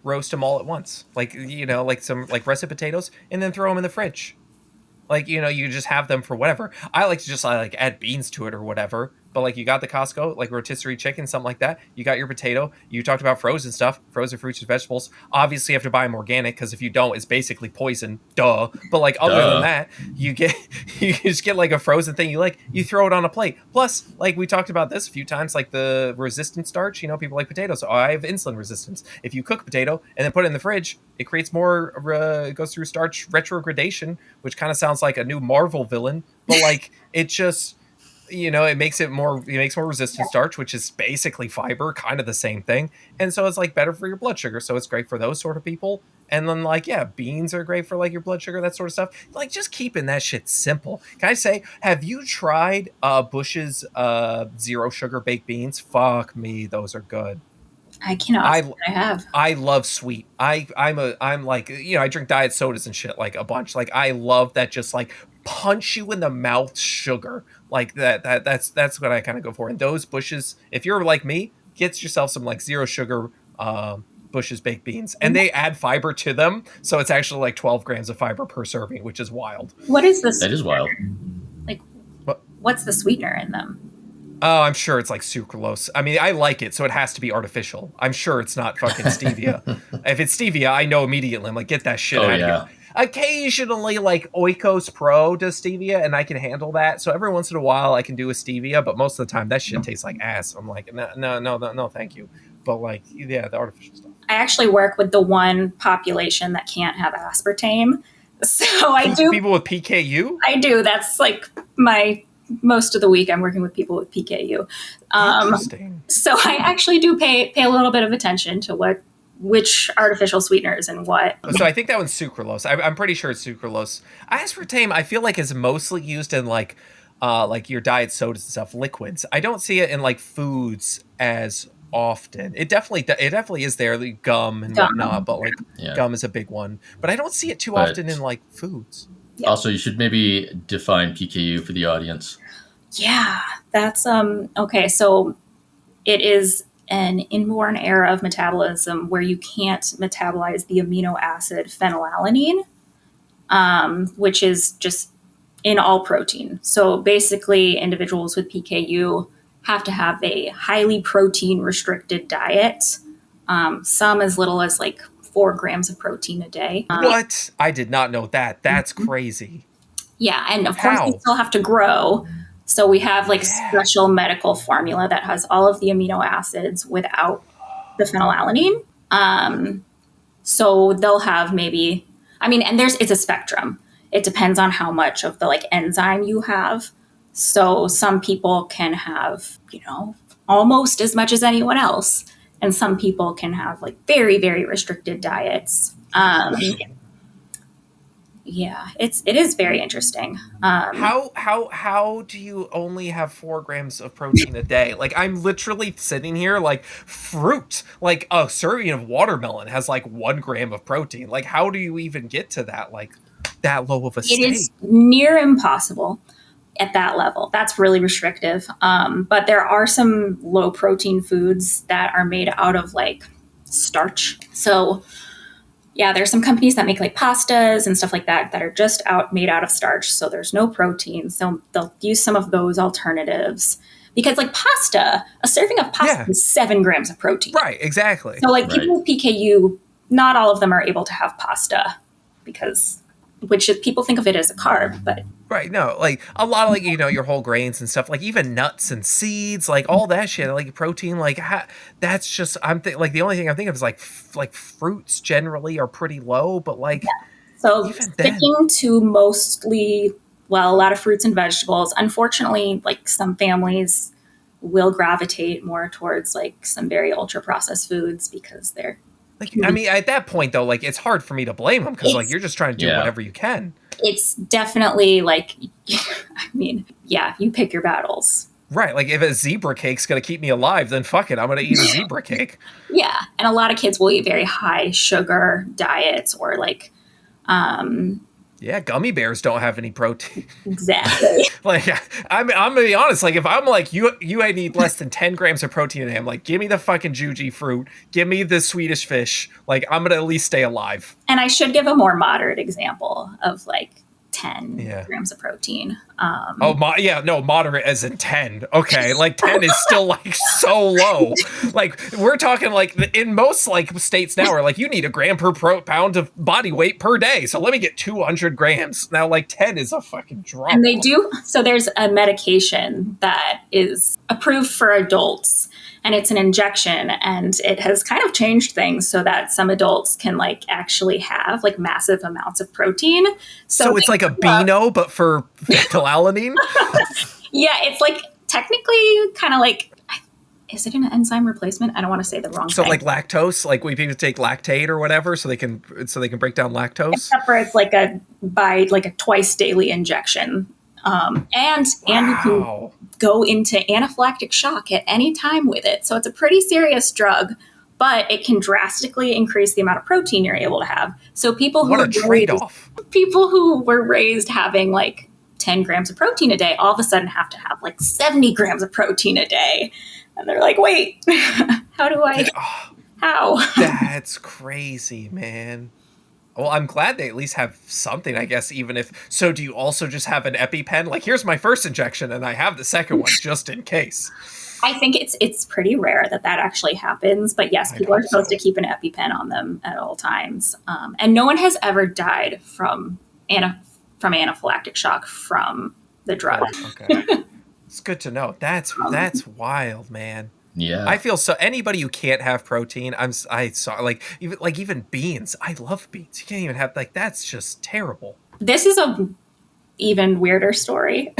Roast them all at once. Like, like some like russet potatoes, and then throw them in the fridge. Like, you just have them for whatever. I like to just like add beans to it or whatever. But like, you got the Costco, like rotisserie chicken, something like that. You got your potato. You talked about frozen stuff, frozen fruits and vegetables. Obviously, you have to buy them organic, because if you don't, it's basically poison. Duh. But like, other than that, you just get like a frozen thing. You throw it on a plate. Plus, like we talked about this a few times, like the resistant starch. People like potatoes. I have insulin resistance. If you cook a potato and then put it in the fridge, it creates more. It goes through starch retrogradation, which kind of sounds like a new Marvel villain. But like, it just. It makes more resistant starch, which is basically fiber, kind of the same thing. And so it's like better for your blood sugar. So it's great for those sort of people. And then like, beans are great for like your blood sugar, that sort of stuff. Like, just keeping that shit simple. Can I say, have you tried Bush's zero sugar baked beans? Fuck me, those are good. I cannot. I have. I love sweet. I'm like, I drink diet sodas and shit like a bunch. Like, I love that, just like punch you in the mouth sugar like that's what I kind of go for. And those Bush's, if you're like me, get yourself some like zero sugar Bush's baked beans, and they add fiber to them, so it's actually like 12 grams of fiber per serving, which is wild. What is this? That is wild. Like, what's the sweetener in them? Oh, I'm sure it's like sucralose. I mean, I like it, so it has to be artificial. I'm sure it's not fucking stevia. If it's stevia, I know immediately. I'm like, get that shit out of here. Occasionally, like Oikos Pro does stevia, and I can handle that. So every once in a while, I can do a stevia, but most of the time, that shit tastes like ass. I'm like, no, thank you. But like, the artificial stuff. I actually work with the one population that can't have aspartame. So I do. People with PKU? I do. That's like most of the week I'm working with people with PKU. Interesting. So I actually do pay a little bit of attention to which artificial sweeteners and what. So I think that one's sucralose. I'm pretty sure it's sucralose. Aspartame, I feel like, is mostly used in like your diet sodas and stuff, liquids. I don't see it in like foods as often. It definitely is there, like gum and whatnot, but like gum is a big one. But I don't see it too often in like foods. Yep. Also, you should maybe define PKU for the audience. Yeah, that's okay. So it is an inborn error of metabolism where you can't metabolize the amino acid phenylalanine, which is just in all protein. So basically, individuals with PKU have to have a highly protein restricted diet, some as little as like 4 grams of protein a day. What? I did not know that. That's crazy. Yeah, and of course they How? still have to grow. So we have like Yeah. special medical formula that has all of the amino acids without the phenylalanine. So they'll have maybe, I mean, and it's a spectrum. It depends on how much of the like enzyme you have. So some people can have, almost as much as anyone else. And some people can have like very, very restricted diets. Yeah, it is very interesting. How do you only have 4 grams of protein a day? Like, I'm literally sitting here like fruit, like a serving of watermelon has like 1 gram of protein. Like, how do you even get to that, like that low of a It state? is near impossible at that level. That's really restrictive. But there are some low protein foods that are made out of like starch. So yeah, there's some companies that make like pastas and stuff like that are just made out of starch. So there's no protein. So they'll use some of those alternatives because like pasta, a serving of pasta is 7 grams of protein. Right, exactly. So like people with PKU, not all of them are able to have pasta people think of it as a carb, but right, no, like a lot of like your whole grains and stuff, like even nuts and seeds, like all that shit, like protein, like that's just like the only thing I'm thinking of is like fruits generally are pretty low, but like so sticking to mostly a lot of fruits and vegetables. Unfortunately, like some families will gravitate more towards like some very ultra processed foods because they're like, I mean, at that point though, like it's hard for me to blame them because like you're just trying to do whatever you can. It's definitely like, I mean, yeah, you pick your battles. Right, like if a zebra cake's gonna keep me alive, then fuck it, I'm gonna eat a zebra cake. Yeah, and a lot of kids will eat very high sugar diets or like, yeah, gummy bears don't have any protein. Exactly. Like, I'm gonna be honest. Like, if I'm like you, I need less than 10 grams of protein a day. I'm like, give me the fucking juji fruit. Give me the Swedish fish. Like, I'm gonna at least stay alive. And I should give a more moderate example of like 10 grams of protein. Moderate as in 10. Okay, like 10 is still like so low. Like we're talking like in most like states now are like you need a gram per pound of body weight per day. So let me get 200 grams. Now like 10 is a fucking drop. And they do. So there's a medication that is approved for adults. And it's an injection, and it has kind of changed things so that some adults can like actually have like massive amounts of protein. So it's like a Beano, but for phenylalanine? Yeah, it's like technically kind of like, is it an enzyme replacement? I don't want to say the wrong thing. So like lactose, like we people take lactate or whatever, so they can break down lactose. Except for it's like a twice daily injection. And you can go into anaphylactic shock at any time with it. So it's a pretty serious drug, but it can drastically increase the amount of protein you're able to have. So people who were raised having like 10 grams of protein a day, all of a sudden have to have like 70 grams of protein a day. And they're like, wait, how? That's crazy, man. Well, I'm glad they at least have something, I guess, even if... So do you also just have an EpiPen? Like, here's my first injection, and I have the second one just in case. I think it's pretty rare that actually happens. But yes, people are supposed to keep an EpiPen on them at all times. And no one has ever died from anaphylactic shock from the drug. Okay. It's good to know. That's wild, man. Yeah, I feel so. Anybody who can't have protein, even beans. I love beans. You can't even have that's just terrible. This is a even weirder story.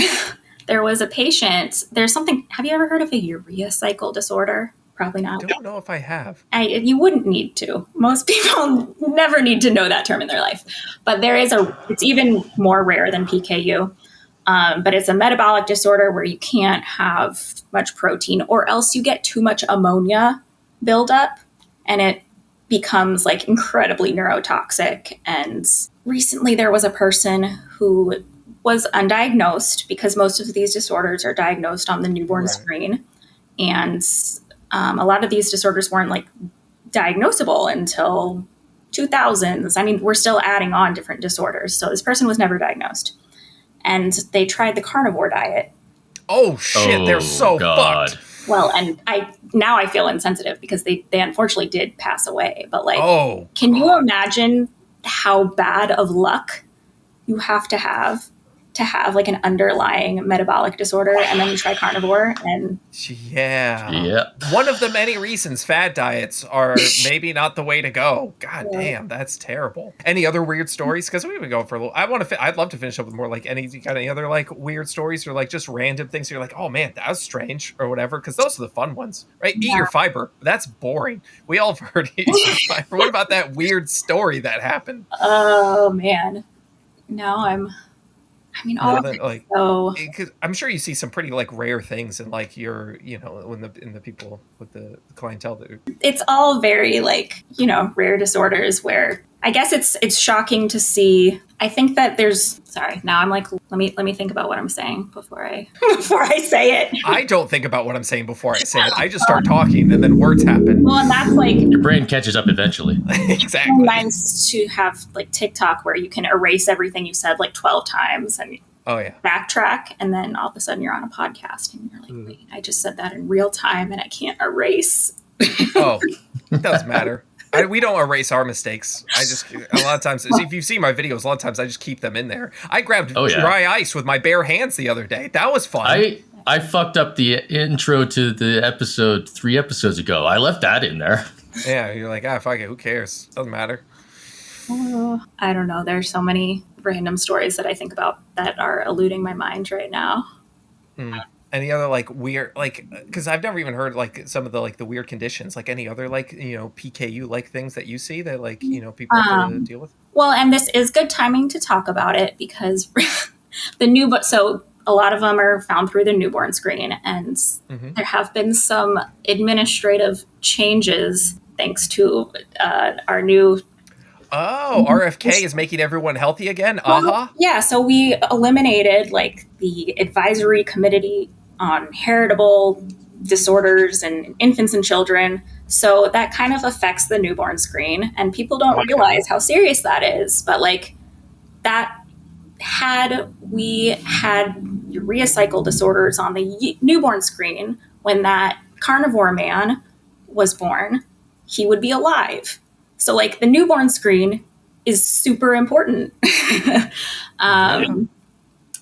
There was a patient. There's something. Have you ever heard of a urea cycle disorder? Probably not. I don't know if I have. You wouldn't need to. Most people never need to know that term in their life. But it's even more rare than PKU. But it's a metabolic disorder where you can't have much protein or else you get too much ammonia buildup and it becomes like incredibly neurotoxic. And recently there was a person who was undiagnosed because most of these disorders are diagnosed on the newborn screen. And a lot of these disorders weren't like diagnosable until 2000s. I mean, we're still adding on different disorders. So this person was never diagnosed. and they tried the carnivore diet. Oh shit, they're so God. fucked. Well, and I feel insensitive because they unfortunately did pass away. But like, can you imagine how bad of luck you have to have like an underlying metabolic disorder, and then you try carnivore? And yeah, one of the many reasons fad diets are maybe not the way to go. God damn, that's terrible. Any other weird stories? Because we've been going for a little. I'd love to finish up with more like any other like weird stories or like just random things. You're like, oh man, that was strange or whatever. Because those are the fun ones, right? Eat your fiber. That's boring. We all have heard eat your fiber. What about that weird story that happened? Oh man, no, I'm sure you see some pretty like rare things in like your, in the people with the clientele that it's all very like, rare disorders where I guess it's shocking to see. I think that now I'm like, let me think about what I'm saying before I say it. I don't think about what I'm saying before I say it. I just start talking and then words happen. Well, and that's like your brain catches up eventually. Exactly. It's nice to have like TikTok where you can erase everything you said like 12 times and backtrack, and then all of a sudden you're on a podcast and you're like, wait, I just said that in real time and I can't erase. It doesn't matter. We don't erase our mistakes. A lot of times, if you see my videos, a lot of times I just keep them in there. I grabbed dry ice with my bare hands the other day. That was fun. I fucked up the intro to the episode 3 episodes ago. I left that in there. Yeah, you're like, fuck it, who cares? Doesn't matter. I don't know. There's so many random stories that I think about that are eluding my mind right now. Any other like weird, like, because I've never even heard like some of the like the weird conditions, like any other like PKU like things that you see that like people have to deal with. Well, and this is good timing to talk about it because so a lot of them are found through the newborn screen, and there have been some administrative changes thanks to our new. Oh, RFK is making everyone healthy again? Yeah, so we eliminated like the advisory committee on heritable disorders in infants and children. So that kind of affects the newborn screen, and people don't realize how serious that is. But like that, had we had urea cycle disorders on the newborn screen when that carnivore man was born, he would be alive. So like the newborn screen is super important.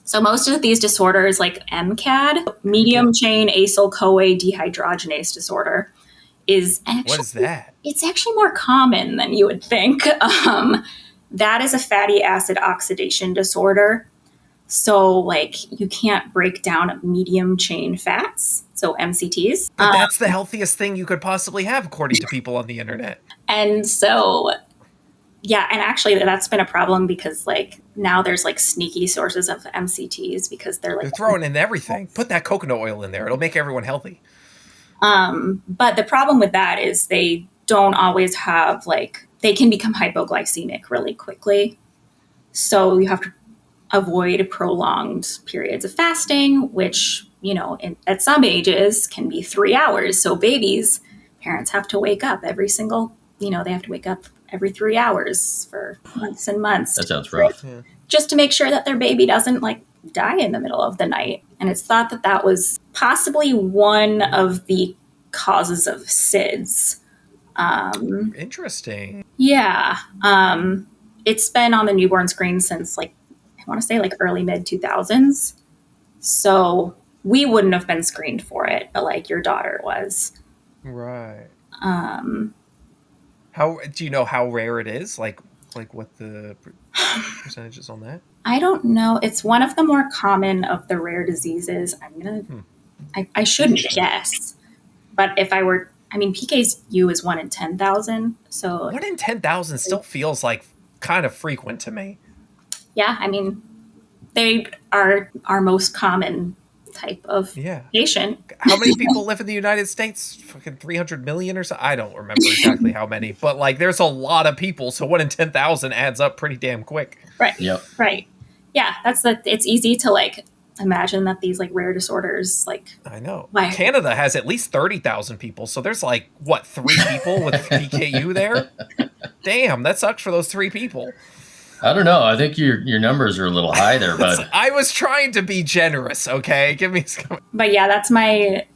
So most of these disorders like MCAD, medium chain acyl-CoA dehydrogenase disorder, is actually, what is that? It's actually more common than you would think. That is a fatty acid oxidation disorder. So like you can't break down medium chain fats, so MCTs. But that's the healthiest thing you could possibly have, according to people on the internet. And so, yeah, and actually that's been a problem because like now there's like sneaky sources of MCTs because they're throwing in everything. Put that coconut oil in there. It'll make everyone healthy. But the problem with that is they don't always have they can become hypoglycemic really quickly. So you have to avoid prolonged periods of fasting, which, at some ages can be 3 hours. So babies, parents have to wake up every single, they have to wake up every 3 hours for months and months. That sounds rough. Yeah. Just to make sure that their baby doesn't die in the middle of the night. And it's thought that that was possibly one of the causes of SIDS. Interesting. Yeah. It's been on the newborn screen since I want to say early mid 2000s. So we wouldn't have been screened for it, but your daughter was. Right. How do you know how rare it is? Like what the percentages on that? I don't know. It's one of the more common of the rare diseases. I shouldn't guess, but if I were, PKU is 1 in 10,000. So 1 in 10,000 still feels like kind of frequent to me. Yeah, they are our most common type of patient. How many people live in the United States? Fucking 300 million or so? I don't remember exactly how many, but there's a lot of people. So 1 in 10,000 adds up pretty damn quick. Right. Yep. Right. Yeah, it's easy to imagine that these rare disorders I know. Canada has at least 30,000 people. So there's 3 people with PKU there? Damn, that sucks for those 3 people. I don't know. I think your numbers are a little high there, bud. I was trying to be generous, okay? Give me some. But yeah, that's my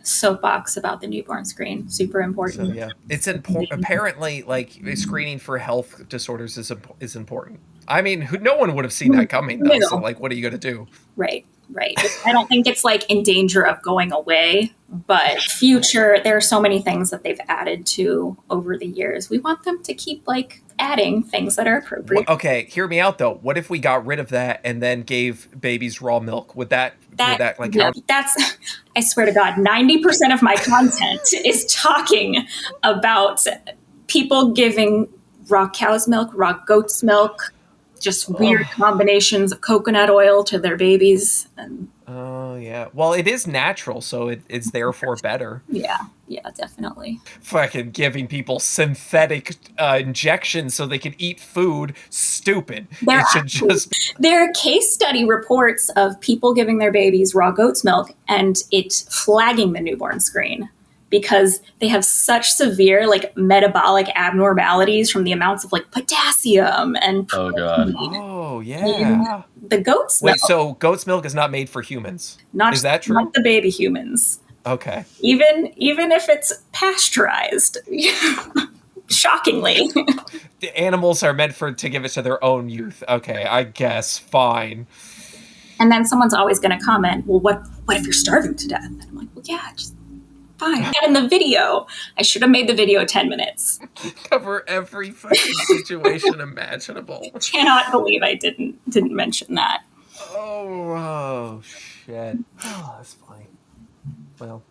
soapbox about the newborn screen. Super important. So yeah, it's important. Apparently, like screening for health disorders is important. I mean, no one would have seen that coming, though. So, like, what are you going to do? Right. I don't think it's like in danger of going away, but future, there are so many things that they've added to over the years. We want them to keep like adding things that are appropriate. Okay, hear me out though. What if we got rid of that and then gave babies raw milk? Would that like yeah, that's, I swear to God, 90% of my content is talking about people giving raw cow's milk, raw goat's milk, just weird combinations of coconut oil to their babies. And oh yeah, well, it is natural, so it's therefore better. Yeah, definitely. Fucking giving people synthetic injections so they can eat food, stupid. There are case study reports of people giving their babies raw goat's milk and it flagging the newborn screen because they have such severe like metabolic abnormalities from the amounts of like potassium and protein. Oh god. Oh yeah. The goat's milk. Wait, so goat's milk is not made for humans? Is that true? Not the baby humans. Okay. Even if it's pasteurized. Shockingly. The animals are meant to give it to their own youth. Okay, I guess. Fine. And then someone's always going to comment, well, what if you're starving to death? And I'm like, well, yeah, just fine. And in the video, I should have made the video 10 minutes. Cover every fucking situation imaginable. I cannot believe I didn't mention that. Oh shit. Oh, that's funny. Well,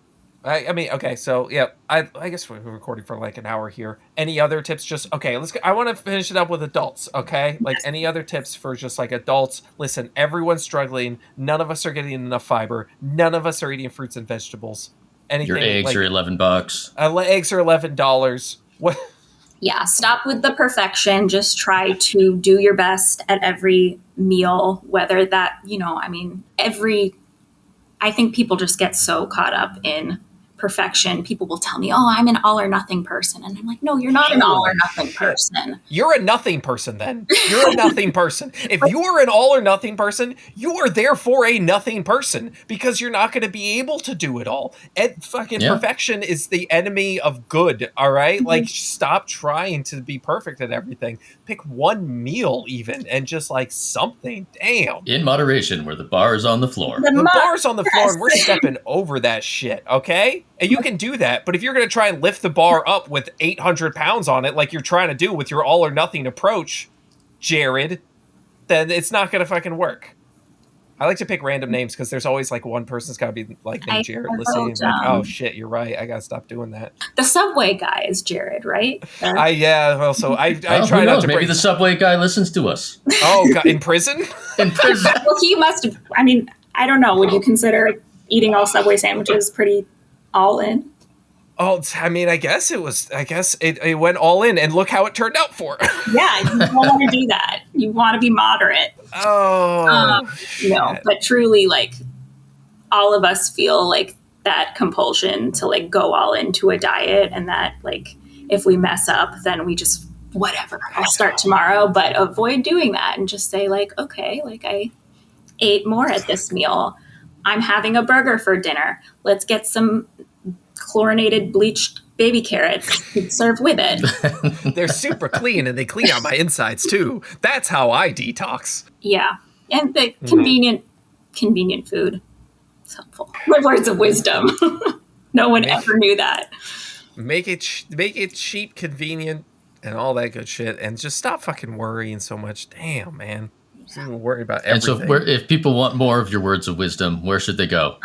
I mean, okay, so yeah, I guess we're recording for like an hour here. Any other tips? Just okay. I want to finish it up with adults. Okay, like any other tips for just like adults? Listen, everyone's struggling. None of us are getting enough fiber. None of us are eating fruits and vegetables. Anything, your eggs are $11. Eggs are $11. What? Yeah, stop with the perfection. Just try to do your best at every meal, whether that, I think people just get so caught up in perfection. People will tell me, oh, I'm an all or nothing person. And I'm like, no, you're not an all or nothing person. You're a nothing person then. You're a nothing person. If you are an all or nothing person, you are therefore a nothing person because you're not going to be able to do it all. And perfection is the enemy of good, all right? Mm-hmm. Like, stop trying to be perfect at everything. Pick one meal even and just like something. Damn. In moderation, where the bar is on the floor. The bar's on the floor and we're stepping over that shit, okay? And you can do that, but if you're going to try and lift the bar up with 800 pounds on it like you're trying to do with your all or nothing approach, Jared, then it's not going to fucking work. I like to pick random names because there's always like one person's got to be like named Jared listening. Like, oh shit, you're right. I got to stop doing that. The Subway guy is Jared, right? I try not to Maybe the Subway guy listens to us. Oh, God, in prison? In prison. Well, he must have, I don't know. Would you consider eating all Subway sandwiches pretty all in? Oh, I guess it went all in, and look how it turned out for it. Yeah, you don't want to do that. You want to be moderate. Oh, no, but truly, like, all of us feel like that compulsion to like go all into a diet, and that like if we mess up, then we just whatever. I'll start tomorrow, but avoid doing that and just say like, okay, like I ate more at this meal. I'm having a burger for dinner. Let's get some chlorinated bleached baby carrots to serve with it. They're super clean and they clean out my insides too. That's how I detox. Yeah. And the convenient food is helpful. My words of wisdom. No one ever knew that. Make it cheap, convenient, and all that good shit. And just stop fucking worrying so much. Damn, man. I'm worried about everything. And so if people want more of your words of wisdom, where should they go?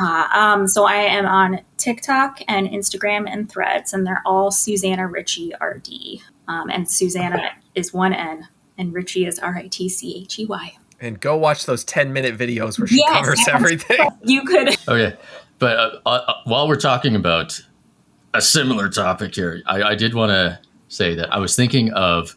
So I am on TikTok and Instagram and Threads, and they're all Susana Ritchey RD. And Susana is one N, and Ritchey is RITCHEY. And go watch those 10-minute videos where she covers everything. You could. Okay. But while we're talking about a similar topic here, I did want to say that I was thinking of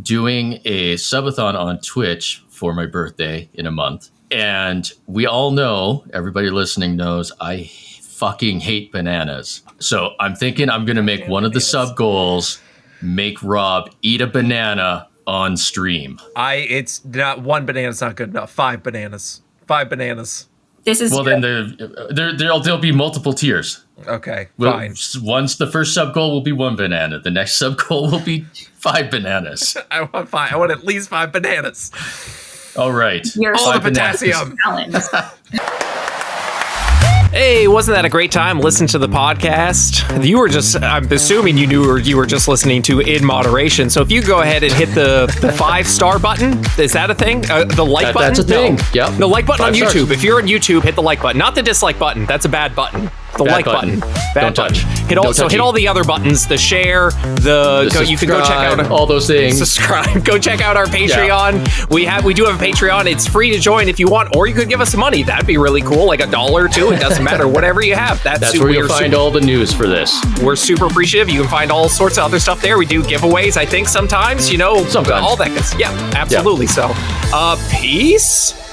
doing a subathon on Twitch for my birthday in a month. And we all know, everybody listening knows, I fucking hate bananas. So I'm thinking I'm going to make one of the sub goals make Rob eat a banana on stream. It's not one banana's not good enough. 5 bananas. 5 bananas. This is Well, then there'll be multiple tiers. Okay, Well, fine. once the first sub goal will be 1 banana. The next sub goal will be 5 bananas. I want 5. I want at least 5 bananas. All right. You're All the 5 bananas. potassium. balanced. Hey, wasn't that a great time listening to the podcast? You were just, I'm assuming you were just listening to In Moderation. So if you go ahead and hit the 5-star button, is that a thing? The like button? That's a thing. No. Yep. The like button 5 on YouTube. stars. If you're on YouTube, hit the like button. Not the dislike button. That's a bad button. The Bad like button. button. Don't touch. Hit Don't touch hit it. all the other buttons. The share, you can go check out all those things. subscribe. Go check out our Patreon. We do have a Patreon. It's free to join if you want, or you could give us some money. That'd be really cool, like $1 or $2. It doesn't matter. Whatever you have. That's where you'll find all the news for this. We're super appreciative. You can find all sorts of other stuff there. We do giveaways, I think, sometimes, Sometimes. all that good stuff. Yeah, absolutely. So, peace.